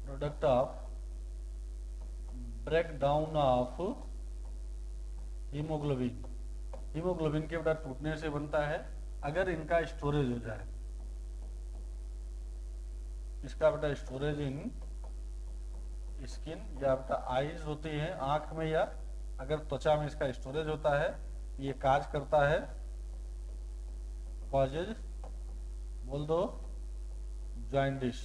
product of break down of haemoglobin. Haemoglobin के बेटा टूटने से बनता है। अगर इनका स्टोरेज हो जाए, इसका बेटा स्टोरेज इन स्किन या बेटा आईज होती है आंख में, या अगर त्वचा में इसका स्टोरेज होता है, ये काज करता है कॉजेज, बोल दो जॉइंटिस।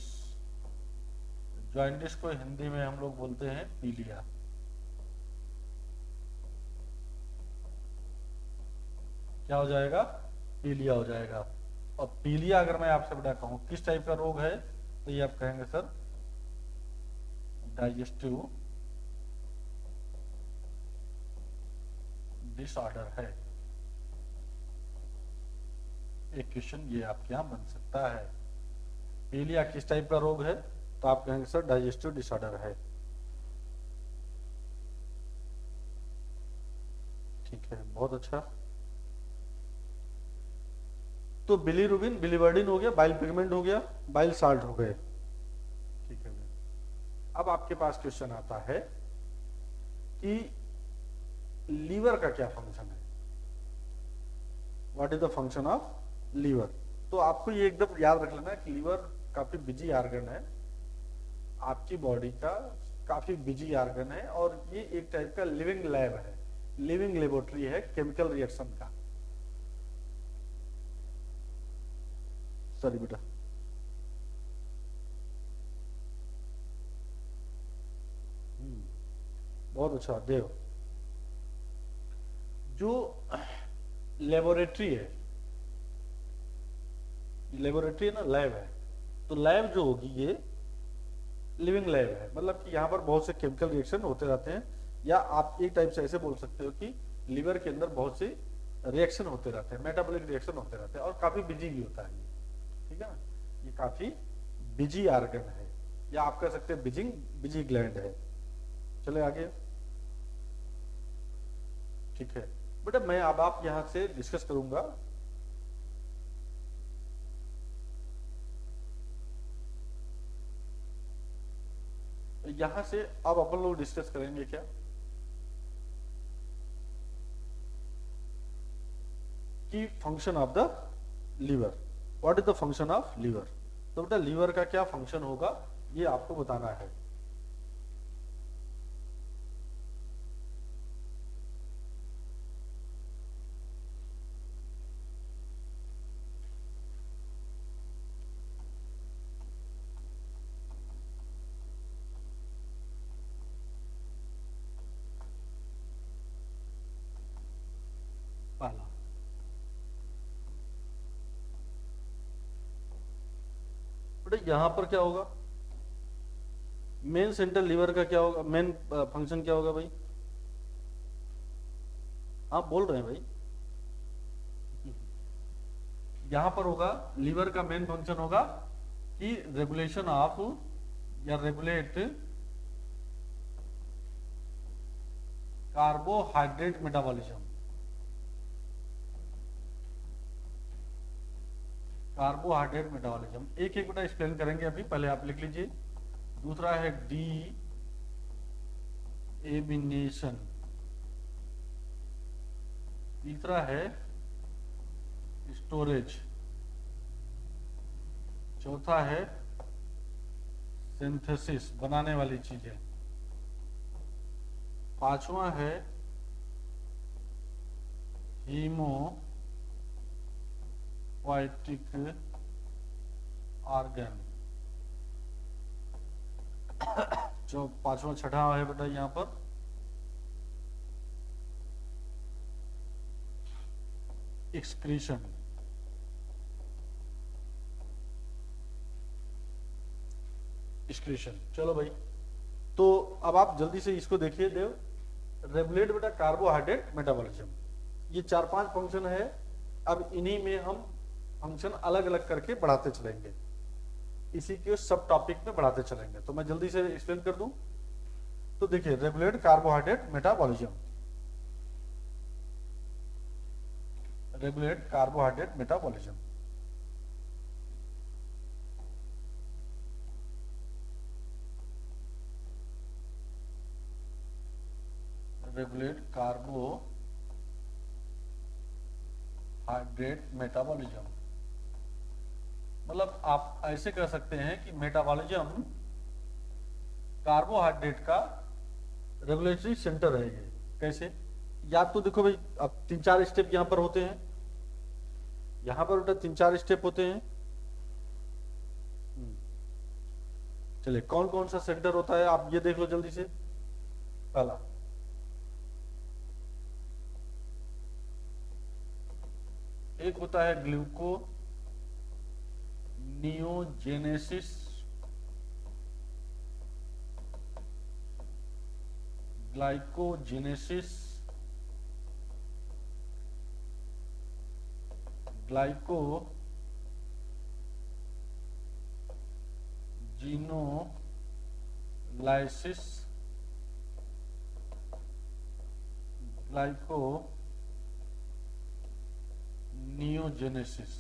जॉइंटिस को हिंदी में हम लोग बोलते हैं पीलिया। क्या हो जाएगा, पीलिया हो जाएगा। और पीलिया अगर मैं आपसे बेटा कहूं किस टाइप का रोग है, तो ये आप कहेंगे सर डाइजेस्टिव डिसऑर्डर है। एक क्वेश्चन ये आपके यहां बन सकता है। पीलिया किस टाइप का रोग है? तो आप कहेंगे सर डाइजेस्टिव डिसऑर्डर है। ठीक है, बहुत अच्छा। तो बिलीरुबिन, बिलीवर्डिन हो गया, बाइल पिगमेंट हो गया, बाइल साल्ट हो गए। ठीक है, अब आपके पास क्वेश्चन आता है कि लीवर का क्या फंक्शन है? What is the function of liver? तो आपको ये एकदम याद रख लेना कि लीवर काफी बिजी ऑर्गन है, आपकी बॉडी का काफी बिजी ऑर्गन है, और ये एक टाइप का लिविंग लैब है, लिविंग लेबोरेटरी है केमिकल रिएक्शन का। सॉरी बेटा। बहुत अच्छा देव। जो लेबोरेटरी है, लेबोरेटरी है ना, लैब है, तो लैब जो होगी ये लिविंग लैब है, मतलब कि यहाँ पर बहुत से केमिकल रिएक्शन होते रहते हैं, या आप एक टाइप से ऐसे बोल सकते हो कि लीवर के अंदर बहुत से रिएक्शन होते रहते हैं, मेटाबॉलिक रिएक्शन होते रहते हैं, और काफी बिजी भी होता है ये। ठीक है ना, ये काफी बिजी ऑर्गन है, या आप कह सकते हैं बिजी बिजी ग्लैंड है। चले आगे। ठीक है बेटा, मैं अब आप यहाँ से डिस्कस करूंगा यहाँ से। अब अपन लोग डिस्कस करेंगे क्या कि function of the liver, what is the function of liver. तो बेटा लीवर का क्या फंक्शन होगा ये आपको बताना है। पहला, बेटा यहां पर क्या होगा, मेन सेंट्रल लीवर का क्या होगा, मेन फंक्शन क्या होगा भाई? आप बोल रहे हैं भाई। यहां पर होगा लीवर का मेन फंक्शन होगा कि रेगुलेशन ऑफ, या regulate carbohydrate metabolism. Carbohydrate metabolism एक एक बेटा एक्सप्लेन करेंगे अभी, पहले आप लिख लीजिए। दूसरा है डी एमिनेशन, तीसरा है स्टोरेज, चौथा है सिंथेसिस, बनाने वाली चीजें, पांचवा है हीमोपोएटिक ऑर्गन, जो पांचवा छठा है बेटा यहाँ पर एक्सक्रीशन। एक्सक्रीशन, चलो भाई। तो अब आप जल्दी से इसको देखिए देव, रेगुलेट बेटा कार्बोहाइड्रेट मेटाबॉलिज्म, ये 4-5 फंक्शन है। अब इन्हीं में हम फंक्शन अलग अलग करके बढ़ाते चलेंगे, इसी के सब टॉपिक में बढ़ाते चलेंगे। तो मैं जल्दी से एक्सप्लेन कर दूं। तो देखिए regulate carbohydrate metabolism, regulate carbohydrate metabolism, regulate carbohydrate metabolism, मतलब आप ऐसे कह सकते हैं कि मेटाबॉलिज्म कार्बोहाइड्रेट का रेगुलेटरी सेंटर है ये। कैसे? या तो देखो भाई, अब 3-4 स्टेप यहां पर होते हैं, यहां पर बेटा 3-4 स्टेप होते हैं। चलिए कौन कौन सा सेंटर होता है आप ये देख लो जल्दी से। पहला, एक होता है ग्लूको नियोजेनेसिस, ग्लाइकोजेनेसिस, ग्लाइको जीनोलाइसिस ग्लाइको नियोजेनेसिस।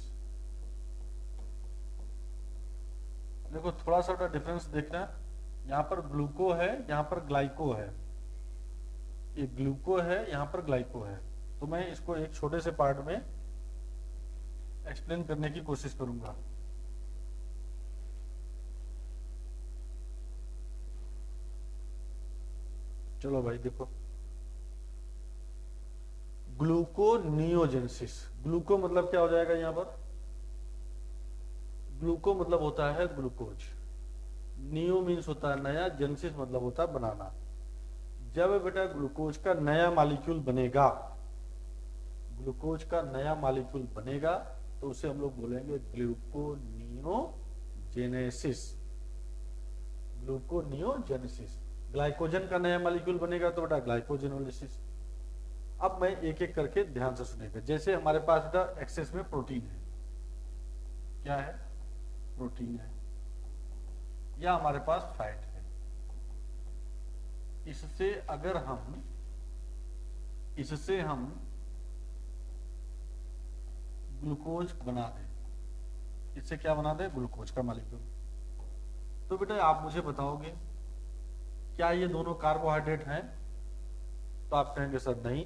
देखो थोड़ा सा डिफरेंस देखना, यहाँ पर ग्लूको है, यहाँ पर ग्लाइको है। ये ग्लूको है, यहाँ पर ग्लाइको है। तो मैं इसको एक छोटे से पार्ट में एक्सप्लेन करने की कोशिश करूंगा। चलो भाई देखो, ग्लूकोनियोजेनेसिस। ग्लूको मतलब क्या हो जाएगा यहाँ पर? ग्लूको मतलब होता है ग्लूकोज, नियो मीन्स होता है नया, जेनेसिस मतलब होता है बनाना। जब बेटा ग्लूकोज का नया मॉलिक्यूल बनेगा, ग्लूकोज का नया मॉलिक्यूल बनेगा, तो उसे हम लोग बोलेंगे ग्लूकोनियोजेनेसिस। ग्लूकोनियोजेनेसिस। ग्लाइकोजन का नया मॉलिक्यूल बनेगा तो बेटा ग्लाइकोजेनोलिसिस। अब मैं एक एक करके ध्यान से सुनेगा। जैसे हमारे पास बेटा एक्सेस में प्रोटीन है, क्या है? प्रोटीन है, या हमारे पास फैट है। इससे अगर हम ग्लूकोज बना दें, इससे क्या बना दें? ग्लूकोज का मॉलिक्यूल। तो बेटा आप मुझे बताओगे क्या ये दोनों कार्बोहाइड्रेट हैं? तो आप कहेंगे सर नहीं।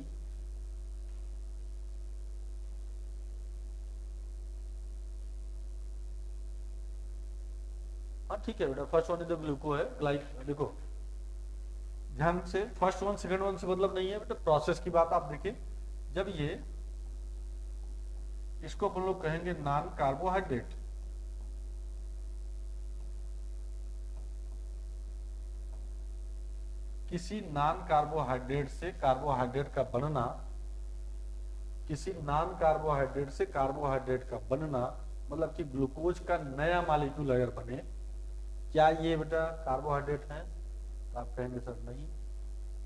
हाँ ठीक है बेटा, फर्स्ट वन इज द ग्लूको है, देखो ध्यान से, फर्स्ट वन सेकंड वन से मतलब नहीं है बेटा, प्रोसेस की बात आप देखिए। जब ये इसको अपन लोग कहेंगे नॉन कार्बोहाइड्रेट, किसी नॉन कार्बोहाइड्रेट से कार्बोहाइड्रेट का बनना, किसी नॉन कार्बोहाइड्रेट से कार्बोहाइड्रेट का बनना, मतलब कि ग्लूकोज का नया मॉलिक्यूल अगर बने, क्या ये बेटा कार्बोहाइड्रेट है? तो आप कहेंगे सर नहीं।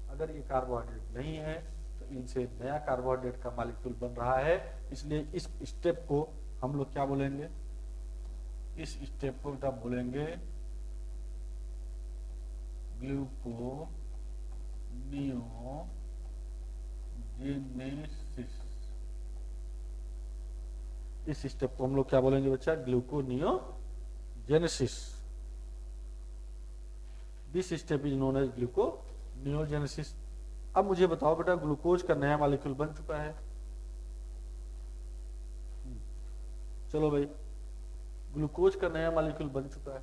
अगर ये कार्बोहाइड्रेट नहीं है तो इनसे नया कार्बोहाइड्रेट का मॉलिक्यूल बन रहा है, इसलिए इस स्टेप को हम लोग क्या बोलेंगे? इस स्टेप को बेटा बोलेंगे ग्लूकोनियोजेनेसिस। इस स्टेप को हम लोग क्या बोलेंगे बच्चा? Gluconeogenesis. This step is known as gluconeogenesis. अब मुझे बताओ बेटा, ग्लूकोज का नया मॉलिक्यूल बन चुका है। चलो भाई, ग्लूकोज का नया मॉलिक्यूल बन चुका है।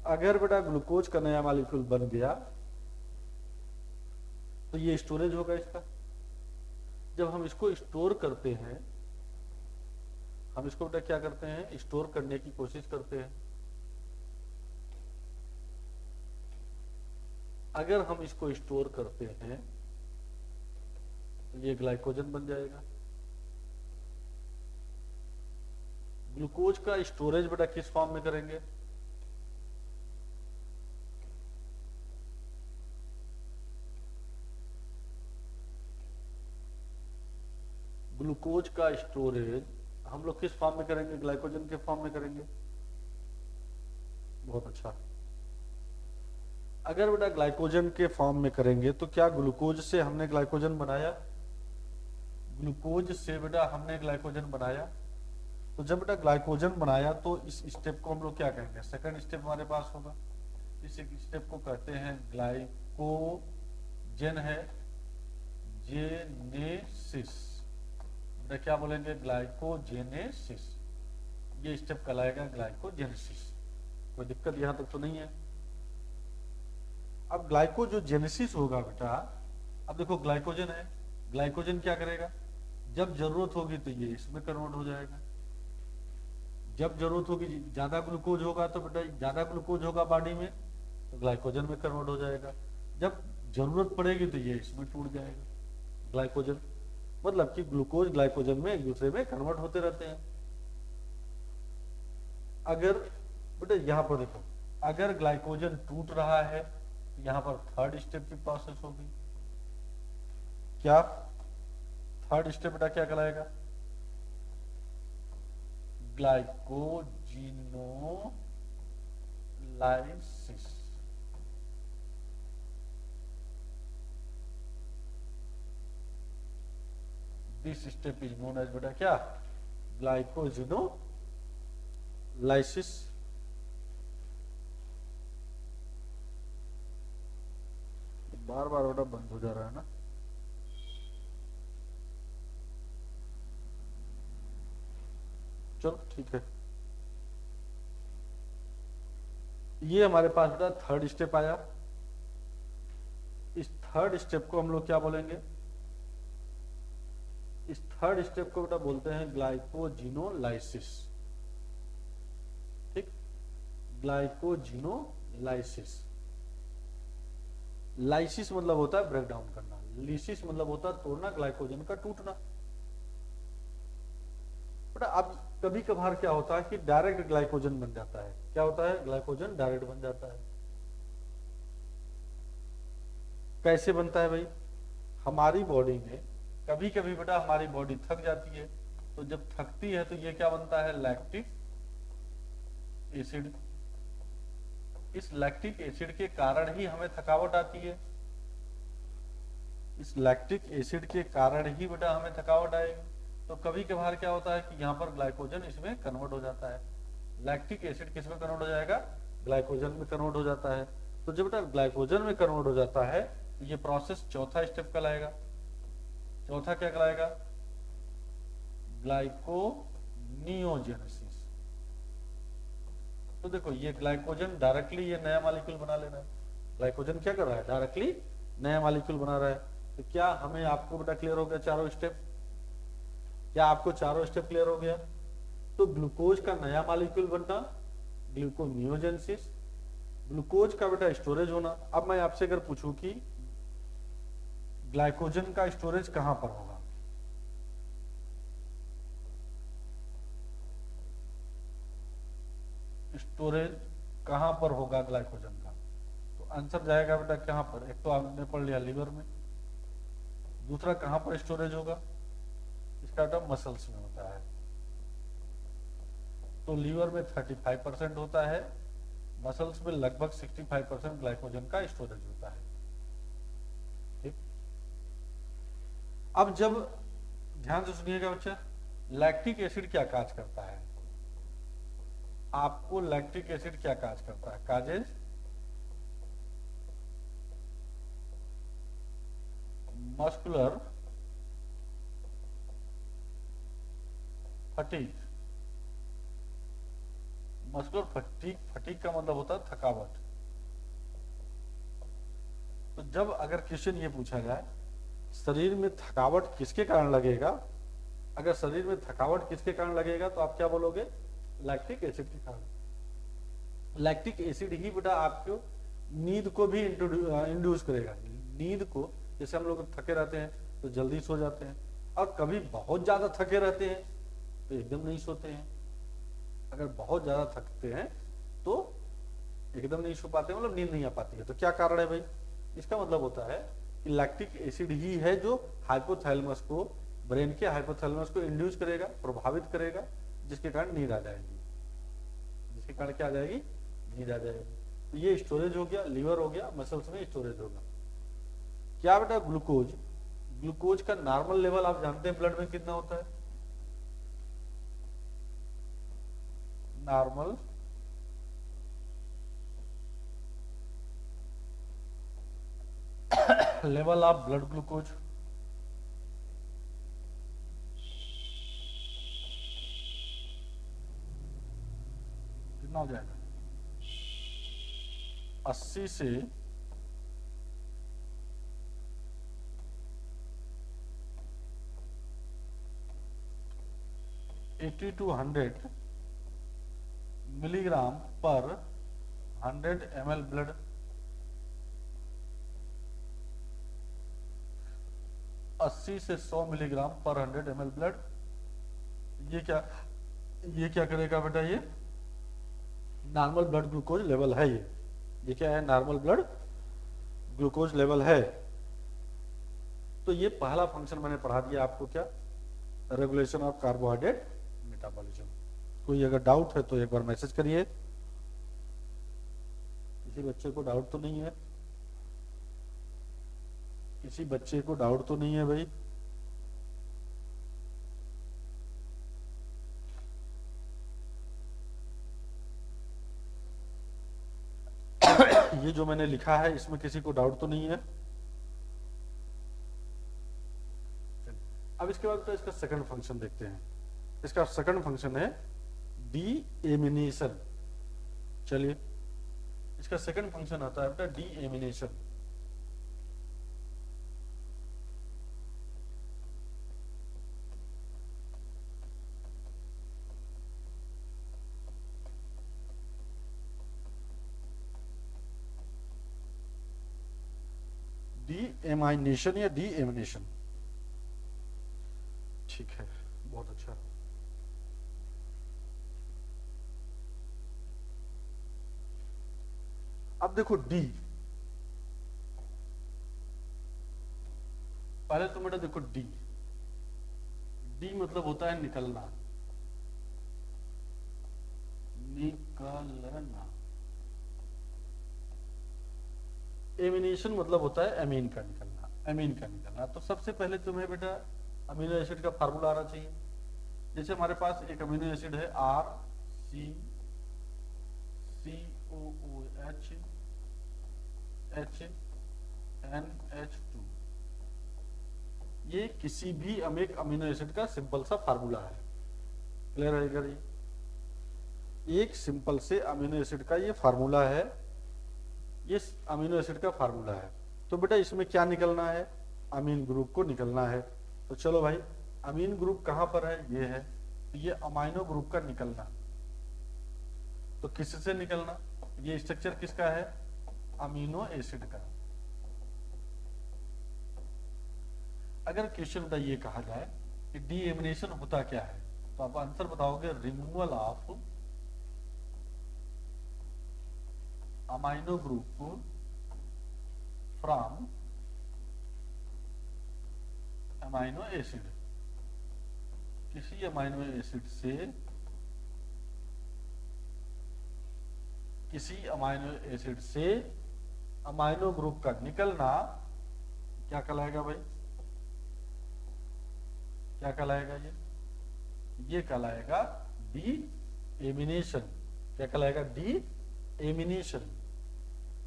अगर बेटा ग्लूकोज का नया मॉलिक्यूल बन गया तो ये स्टोरेज होगा इसका। जब हम इसको स्टोर करते हैं, हम इसको बेटा क्या करते हैं? स्टोर करने की कोशिश करते हैं। अगर हम इसको स्टोर करते हैं तो ये ग्लाइकोजन बन जाएगा। ग्लूकोज का स्टोरेज बेटा किस फॉर्म में करेंगे? ग्लूकोज का स्टोरेज हम लोग किस फॉर्म में करेंगे? ग्लाइकोजन के फॉर्म में करेंगे। बहुत अच्छा। अगर बेटा ग्लाइकोजन के फॉर्म में करेंगे तो क्या ग्लूकोज से हमने ग्लाइकोजन बनाया? ग्लूकोज से बेटा हमने ग्लाइकोजन बनाया। तो जब बेटा ग्लाइकोजन बनाया तो इस स्टेप को हम लोग क्या कहेंगे? सेकंड स्टेप हमारे पास होगा। इस स्टेप को कहते हैं ग्लाइकोजन है जेनेसिस। बेटा क्या बोलेंगे? ग्लाइकोजेनेसिस। ये स्टेप कहलाएगा ग्लाइकोजेनेसिस। कोई दिक्कत यहां तक तो नहीं है। अब ग्लाइको जो जेनेसिस होगा बेटा, अब देखो ग्लाइकोजन है, ग्लाइकोजन क्या करेगा? जब जरूरत होगी तो ये इसमें कन्वर्ट हो जाएगा। जब जरूरत होगी, ज्यादा ग्लूकोज होगा तो बेटा ज्यादा ग्लूकोज होगा बॉडी में तो ग्लाइकोजन में कन्वर्ट हो जाएगा। जब जरूरत पड़ेगी तो ये इसमें टूट जाएगा ग्लाइकोजन। मतलब कि ग्लूकोज ग्लाइकोजन में एक दूसरे में कन्वर्ट होते रहते हैं। अगर बेटा यहां पर देखो, अगर ग्लाइकोजन टूट रहा है तो यहां पर थर्ड स्टेप की प्रोसेस होगी। क्या थर्ड स्टेप बेटा क्या कहलाएगा? Glycogenolysis. This step is known as बेटा क्या, ग्लाइकोजिनोलाइसिस। बार बार बेटा बंद हो जा रहा है ना। चलो ठीक है, ये हमारे पास बेटा थर्ड स्टेप आया। इस थर्ड स्टेप को हम लोग क्या बोलेंगे, इस थर्ड स्टेप को बेटा बोलते हैं ग्लाइकोजिनोलाइसिस। ठीक, ग्लाइकोजिनोलाइसिस। लाइसिस मतलब होता है ब्रेक डाउन करना, लिसिस मतलब होता है तोड़ना, ग्लाइकोजन का टूटना। बेटा अब कभी कभार क्या होता है कि डायरेक्ट ग्लाइकोजन बन जाता है। क्या होता है, ग्लाइकोजन डायरेक्ट बन जाता है। कैसे बनता है भाई, हमारी बॉडी में कभी कभी बेटा हमारी बॉडी थक जाती है, तो जब थकती है तो ये क्या बनता है, लैक्टिक एसिड। इस लैक्टिक एसिड के कारण ही हमें थकावट आती है। इस लैक्टिक एसिड के कारण ही बेटा हमें थकावट आएगी। तो कभी कभार क्या होता है कि यहाँ पर ग्लाइकोजन इसमें कन्वर्ट हो जाता है। लैक्टिक एसिड किस में कन्वर्ट हो जाएगा, ग्लाइकोजन में कन्वर्ट हो जाता है। तो जब बेटा ग्लाइकोजन में कन्वर्ट हो जाता है तो ये प्रोसेस चौथा स्टेप कहलाएगा। चौथा क्या कहलाएगा, ग्लाइकोनियोजेनेसिस। तो देखो ये ग्लाइकोजन डायरेक्टली ये नया मॉलिक्यूल बना ले रहा है। ग्लाइकोजन क्या कर रहा है, डायरेक्टली नया मॉलिक्यूल बना रहा है। तो क्या हमें आपको बेटा क्लियर हो गया चारों स्टेप, क्या आपको चारों स्टेप क्लियर हो गया। तो ग्लूकोज का नया मॉलिक्यूल बनना, ग्लूकोनियोजेनेसिस, ग्लूकोज का बेटा स्टोरेज होना। अब मैं आपसे अगर पूछूं कि ग्लाइकोजन का स्टोरेज कहां पर होगा, स्टोरेज कहां पर होगा ग्लाइकोजन का, तो आंसर जाएगा बेटा कहां पर। एक तो आपने पढ़ लिया लीवर में, दूसरा कहां पर स्टोरेज होगा, इसका बेटा मसल्स में होता है। तो लीवर में 35% होता है, मसल्स में लगभग 65% ग्लाइकोजन का स्टोरेज होता है। ठीक, अब जब ध्यान से सुनिएगा बच्चा, लैक्टिक एसिड क्या काज करता है, आपको लैक्टिक एसिड क्या काज करता है, causes muscular fatigue. Muscular fatigue, fatigue का मतलब होता है थकावट। तो जब अगर क्वेश्चन ये पूछा जाए शरीर में थकावट किसके कारण लगेगा, अगर शरीर में थकावट किसके कारण लगेगा तो आप क्या बोलोगे, लैक्टिक एसिड के कारण। लैक्टिक एसिड ही बेटा आपको नींद को भी इंड्यूस करेगा। नींद को, जैसे हम लोग थके रहते हैं तो जल्दी सो जाते हैं, और कभी बहुत ज्यादा थके रहते हैं तो एकदम नहीं सोते हैं। अगर बहुत ज्यादा थकते हैं तो एकदम नहीं सो पाते, मतलब नींद नहीं आ पाती है। तो क्या कारण है भाई, इसका मतलब होता है कि लैक्टिक एसिड ही है जो हाइपोथैलेमस को, ब्रेन के हाइपोथैलेमस को इंड्यूस करेगा, प्रभावित करेगा, जिसके कारण नींद आ जाएगी, जिसके कारण क्या आ जाएगी, नींद आ जाएगी। तो ये स्टोरेज हो गया, लीवर हो गया, मसल्स में स्टोरेज होगा। क्या बेटा ग्लूकोज, ग्लूकोज का नॉर्मल लेवल आप जानते हैं ब्लड में कितना होता है, normal level of blood glucose कितना हो जाएगा, 80 से 80 to 100 मिलीग्राम पर 100 ml ब्लड। 80 से 100 मिलीग्राम पर 100 ml ब्लड। ये क्या करेगा बेटा, ये नॉर्मल ब्लड ग्लूकोज लेवल है। ये क्या है, नॉर्मल ब्लड ग्लूकोज लेवल है। तो ये पहला फंक्शन मैंने पढ़ा दिया आपको, क्या, रेगुलेशन ऑफ कार्बोहाइड्रेट मेटाबॉलिज्म। कोई अगर डाउट है तो एक बार मैसेज करिए। किसी बच्चे को डाउट तो नहीं है? किसी बच्चे को डाउट तो नहीं है भाई? ये जो मैंने लिखा है इसमें किसी को डाउट तो नहीं है? अब इसके बाद तो इसका सेकंड फंक्शन देखते हैं। इसका सेकंड फंक्शन है डी एमिनेशन। चलिए, इसका सेकंड फंक्शन आता है बेटा डी एमिनेशन। डी एमाइनेशन या डी एमिनेशन, ठीक है, बहुत अच्छा। अब देखो डी, पहले तो बेटा देखो डी, डी मतलब होता है निकलना, निकलना। एमिनेशन मतलब होता है एमीन का निकलना, एमीन का निकलना। तो सबसे पहले तुम्हें बेटा अमीनो एसिड का फार्मूला आना चाहिए। जैसे हमारे पास एक अमीनो एसिड है R C C O O H H N H two, ये किसी भी एक अमीनो एसिड का सिंपल सा फार्मूला है। क्लियर है क्या? ये एक सिंपल से अमीनो एसिड का ये फार्मूला है, ये अमीनो एसिड का फार्मूला है। तो बेटा इसमें क्या निकलना है? अमीन ग्रुप को निकलना है। तो चलो भाई, अमीन ग्रुप कहां पर है? ये है। तो ये अमाइनो ग्रुप का निकलना, तो किससे निकलना? ये स्ट्रक्चर किसका है? अमीनो एसिड का। अगर क्वेश्चन बेटा ये कहा जाए कि डीएमिनेशन होता क्या है, तो आप आंसर बताओगे removal of amino group from amino acid. किसी अमाइनो एसिड से, किसी अमाइनो एसिड से अमाइनो ग्रुप का निकलना क्या कहलाएगा भाई? क्या कहलाएगा? ये कहलाएगा डी एमिनेशन। क्या कहलाएगा? Deamination.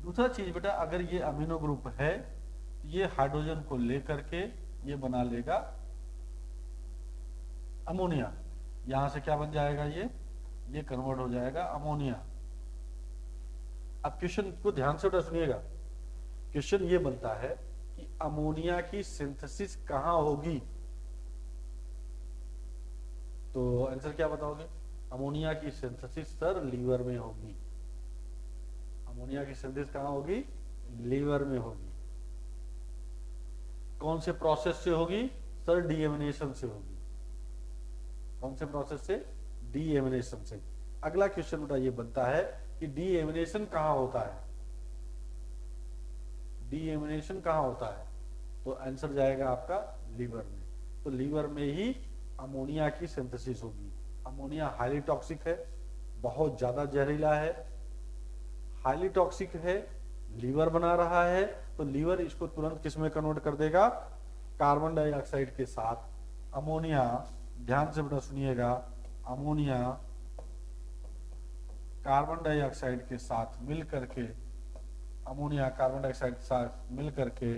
दूसरा चीज बेटा, अगर ये अमीनो ग्रुप है, ये हाइड्रोजन को लेकर के ये बना लेगा अमोनिया। यहां से क्या बन जाएगा? ये कन्वर्ट हो जाएगा अमोनिया। अब क्वेश्चन को ध्यान से सुनिएगा। क्वेश्चन ये बनता है कि अमोनिया की सिंथेसिस कहां होगी? तो आंसर क्या बताओगे? अमोनिया की सिंथेसिस सर लीवर में होगी। अमोनिया की सिंथेसिस कहां होगी? लीवर में होगी। कौन से प्रोसेस से होगी? सर डीएमिनेशन से होगी। कौन से प्रोसेस से? डीएमिनेशन से। अगला क्वेश्चन बेटा ये बनता है कि डीएमिनेशन कहां होता है? डीएमिनेशन कहां होता है? तो आंसर जाएगा आपका लीवर में। तो लीवर में ही अमोनिया की सिंथेसिस होगी। अमोनिया हाईली टॉक्सिक है, बहुत ज्यादा जहरीला है, हाईली टॉक्सिक है, लीवर बना रहा है। तो लीवर इसको तुरंत किस में कन्वर्ट कर देगा? कार्बन डाइऑक्साइड के साथ अमोनिया। ध्यान से बेटा सुनिएगा, अमोनिया कार्बन डाइऑक्साइड के साथ मिल करके, अमोनिया कार्बन डाइऑक्साइड के साथ मिल करके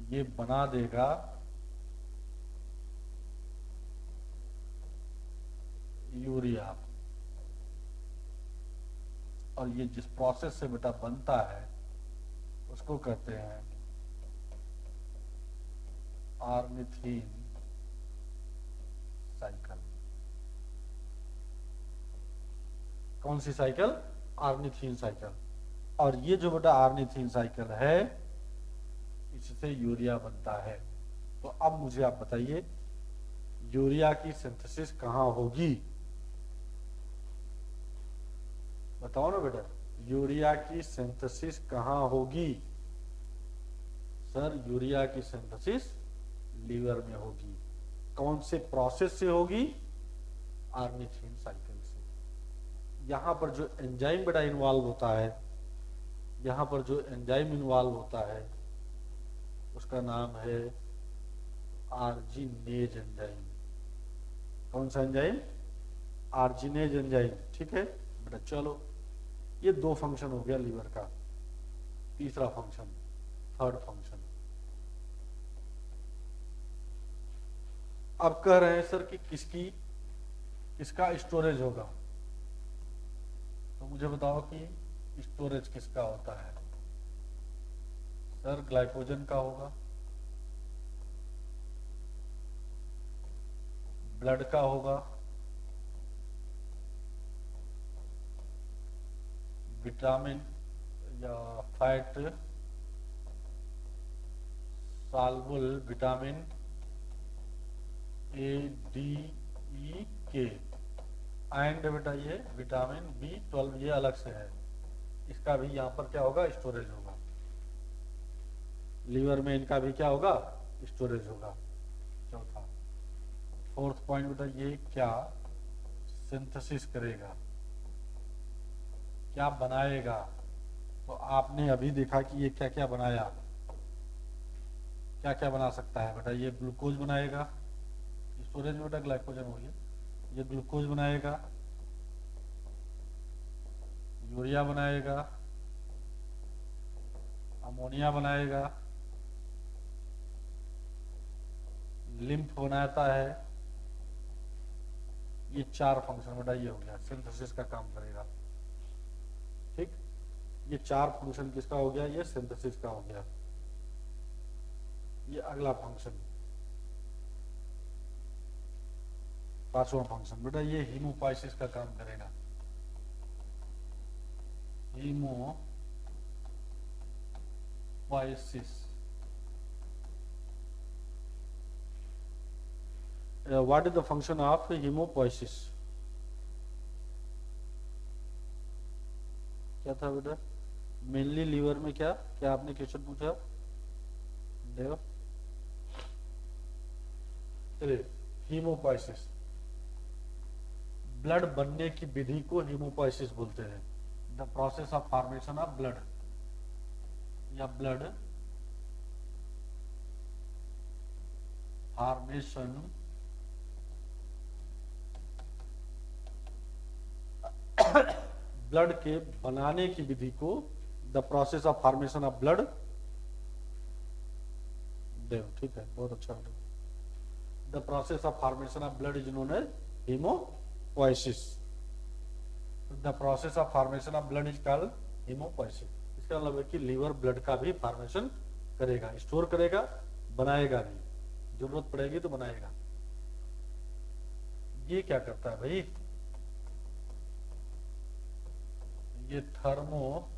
ये बना देगा यूरिया। और ये जिस प्रोसेस से बेटा बनता है उसको कहते हैं ऑर्निथीन साइकिल। कौन सी साइकिल? Ornithine cycle. और ये जो बेटा ऑर्निथीन साइकिल है, इससे यूरिया बनता है। तो अब मुझे आप बताइए, यूरिया की सिंथेसिस कहां होगी? बताओ ना बेटा, यूरिया की सिंथेसिस कहां होगी? सर यूरिया की सिंथेसिस लीवर में होगी। कौन से प्रोसेस से होगी? ऑर्निथिन साइकिल से। यहां पर जो एंजाइम बेटा इन्वॉल्व होता है, यहां पर जो एंजाइम इन्वॉल्व होता है उसका नाम है आर्जिनेज एंजाइम। कौन सा एंजाइम? Arginase enzyme. ठीक है बेटा, चलो ये 2 फंक्शन हो गया लीवर का। तीसरा फंक्शन, थर्ड फंक्शन। अब कह रहे हैं सर कि किसका स्टोरेज होगा, तो मुझे बताओ कि स्टोरेज किसका होता है? सर ग्लाइकोजन का होगा, ब्लड का होगा, विटामिन या fat soluble vitamin A, D, E, K and बेटा ये विटामिन B12 ये अलग से है, इसका भी यहाँ पर क्या होगा? स्टोरेज होगा। लीवर में इनका भी क्या होगा? स्टोरेज होगा। चौथा, फोर्थ पॉइंट बेटा, ये क्या सिंथेसिस करेगा, क्या बनाएगा? तो आपने अभी देखा कि ये क्या क्या बनाया, क्या क्या बना सकता है बेटा? ये ग्लूकोज बनाएगा, स्टोरेज में बेटा ग्लाइकोजन हो गया, ये ग्लूकोज बनाएगा, यूरिया बनाएगा, अमोनिया बनाएगा, लिम्फ बनाता है। ये 4 फंक्शन बेटा ये हो गया, सिंथेसिस का काम करेगा। ठीक, ये 4 फंक्शन किसका हो गया? ये सिंथेसिस का हो गया। ये अगला फंक्शन, 5वां फंक्शन बेटा, ये हीमोपाइसिस का काम करेगा। Haemopoiesis, what is the function of haemopoiesis? क्या था बेटा? मेनली लीवर में क्या क्या आपने क्वेश्चन पूछा? देव, चलिए, हीमोपाइसिस, ब्लड बनने की विधि को हीमोपाइसिस बोलते हैं। The process of formation of blood या ब्लड फॉर्मेशन ब्लड के बनाने की विधि को the process of formation of blood. Dev, ठीक है, बहुत अच्छा। The process of formation of blood is known as haemopoiesis. The process of formation of blood is called haemopoiesis. इसका मतलब है कि लीवर ब्लड का भी फॉर्मेशन करेगा, स्टोर करेगा, बनाएगा भी, जरूरत पड़ेगी तो बनाएगा। ये क्या करता है भाई? ये थर्मोजेनेसिस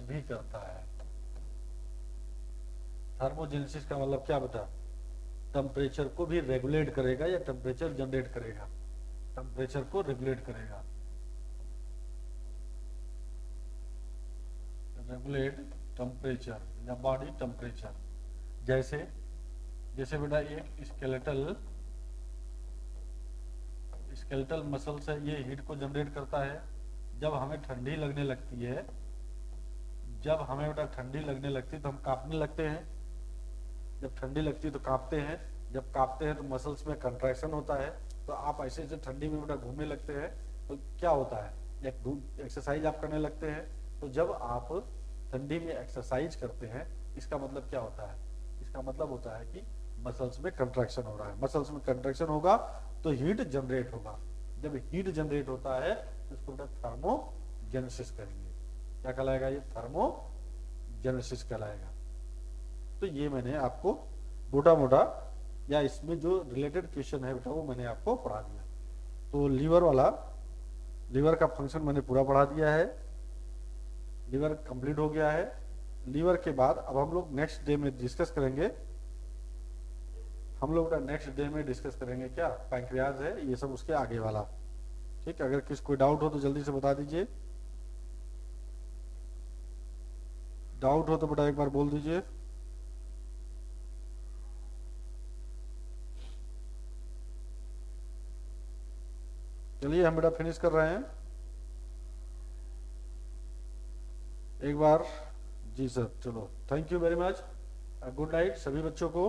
भी करता है। थर्मोजेनेसिस का मतलब क्या बता? टेम्परेचर को भी रेगुलेट करेगा या टेम्परेचर जनरेट करेगा, टेम्परेचर को रेगुलेट करेगा, रेगुलेट टेम्परेचर या बॉडी टेम्परेचर। जैसे बेटा एक स्केलेटल मसल्स है, ये हीट को जनरेट करता है। जब हमें ठंडी लगने लगती है, जब हमें बेटा ठंडी लगने लगती है तो हम कांपने लगते हैं। जब ठंडी लगती है तो कांपते हैं, जब कांपते हैं तो मसल्स में कंट्रैक्शन होता है। तो आप ऐसे ऐसे ठंडी में बेटा घूमने लगते हैं तो क्या होता है? एक्सरसाइज आप करने लगते हैं। तो जब आप ठंडी में एक्सरसाइज करते हैं, इसका मतलब क्या होता है? इसका मतलब होता है कि मसल्स में कंट्रैक्शन हो रहा है। मसल्स में कंट्रैक्शन होगा तो हीट जनरेट होगा। जब हीट जनरेट होता है तो इसको बेटा थर्मोजेनेसिस करेंगे। क्या कहलाएगा? ये थर्मोजेनेसिस कहलाएगा। तो ये मैंने आपको मोटा मोटा या इसमें जो रिलेटेड क्वेश्चन है बेटा वो मैंने आपको पढ़ा दिया। तो लीवर का फंक्शन मैंने पूरा पढ़ा दिया है। लीवर कंप्लीट हो गया है। लीवर के बाद अब हम लोग नेक्स्ट डे में डिस्कस करेंगे। हम लोग नेक्स्ट डे में डिस्कस करेंगे क्या? पैंक्रियाज है, ये सब उसके आगे वाला। ठीक, अगर किसी कोई डाउट हो तो जल्दी से बता दीजिए। डाउट हो तो बेटा एक बार बोल दीजिए। चलिए हम बेटा फिनिश कर रहे हैं एक बार। जी सर, चलो thank you very much, good night सभी बच्चों को।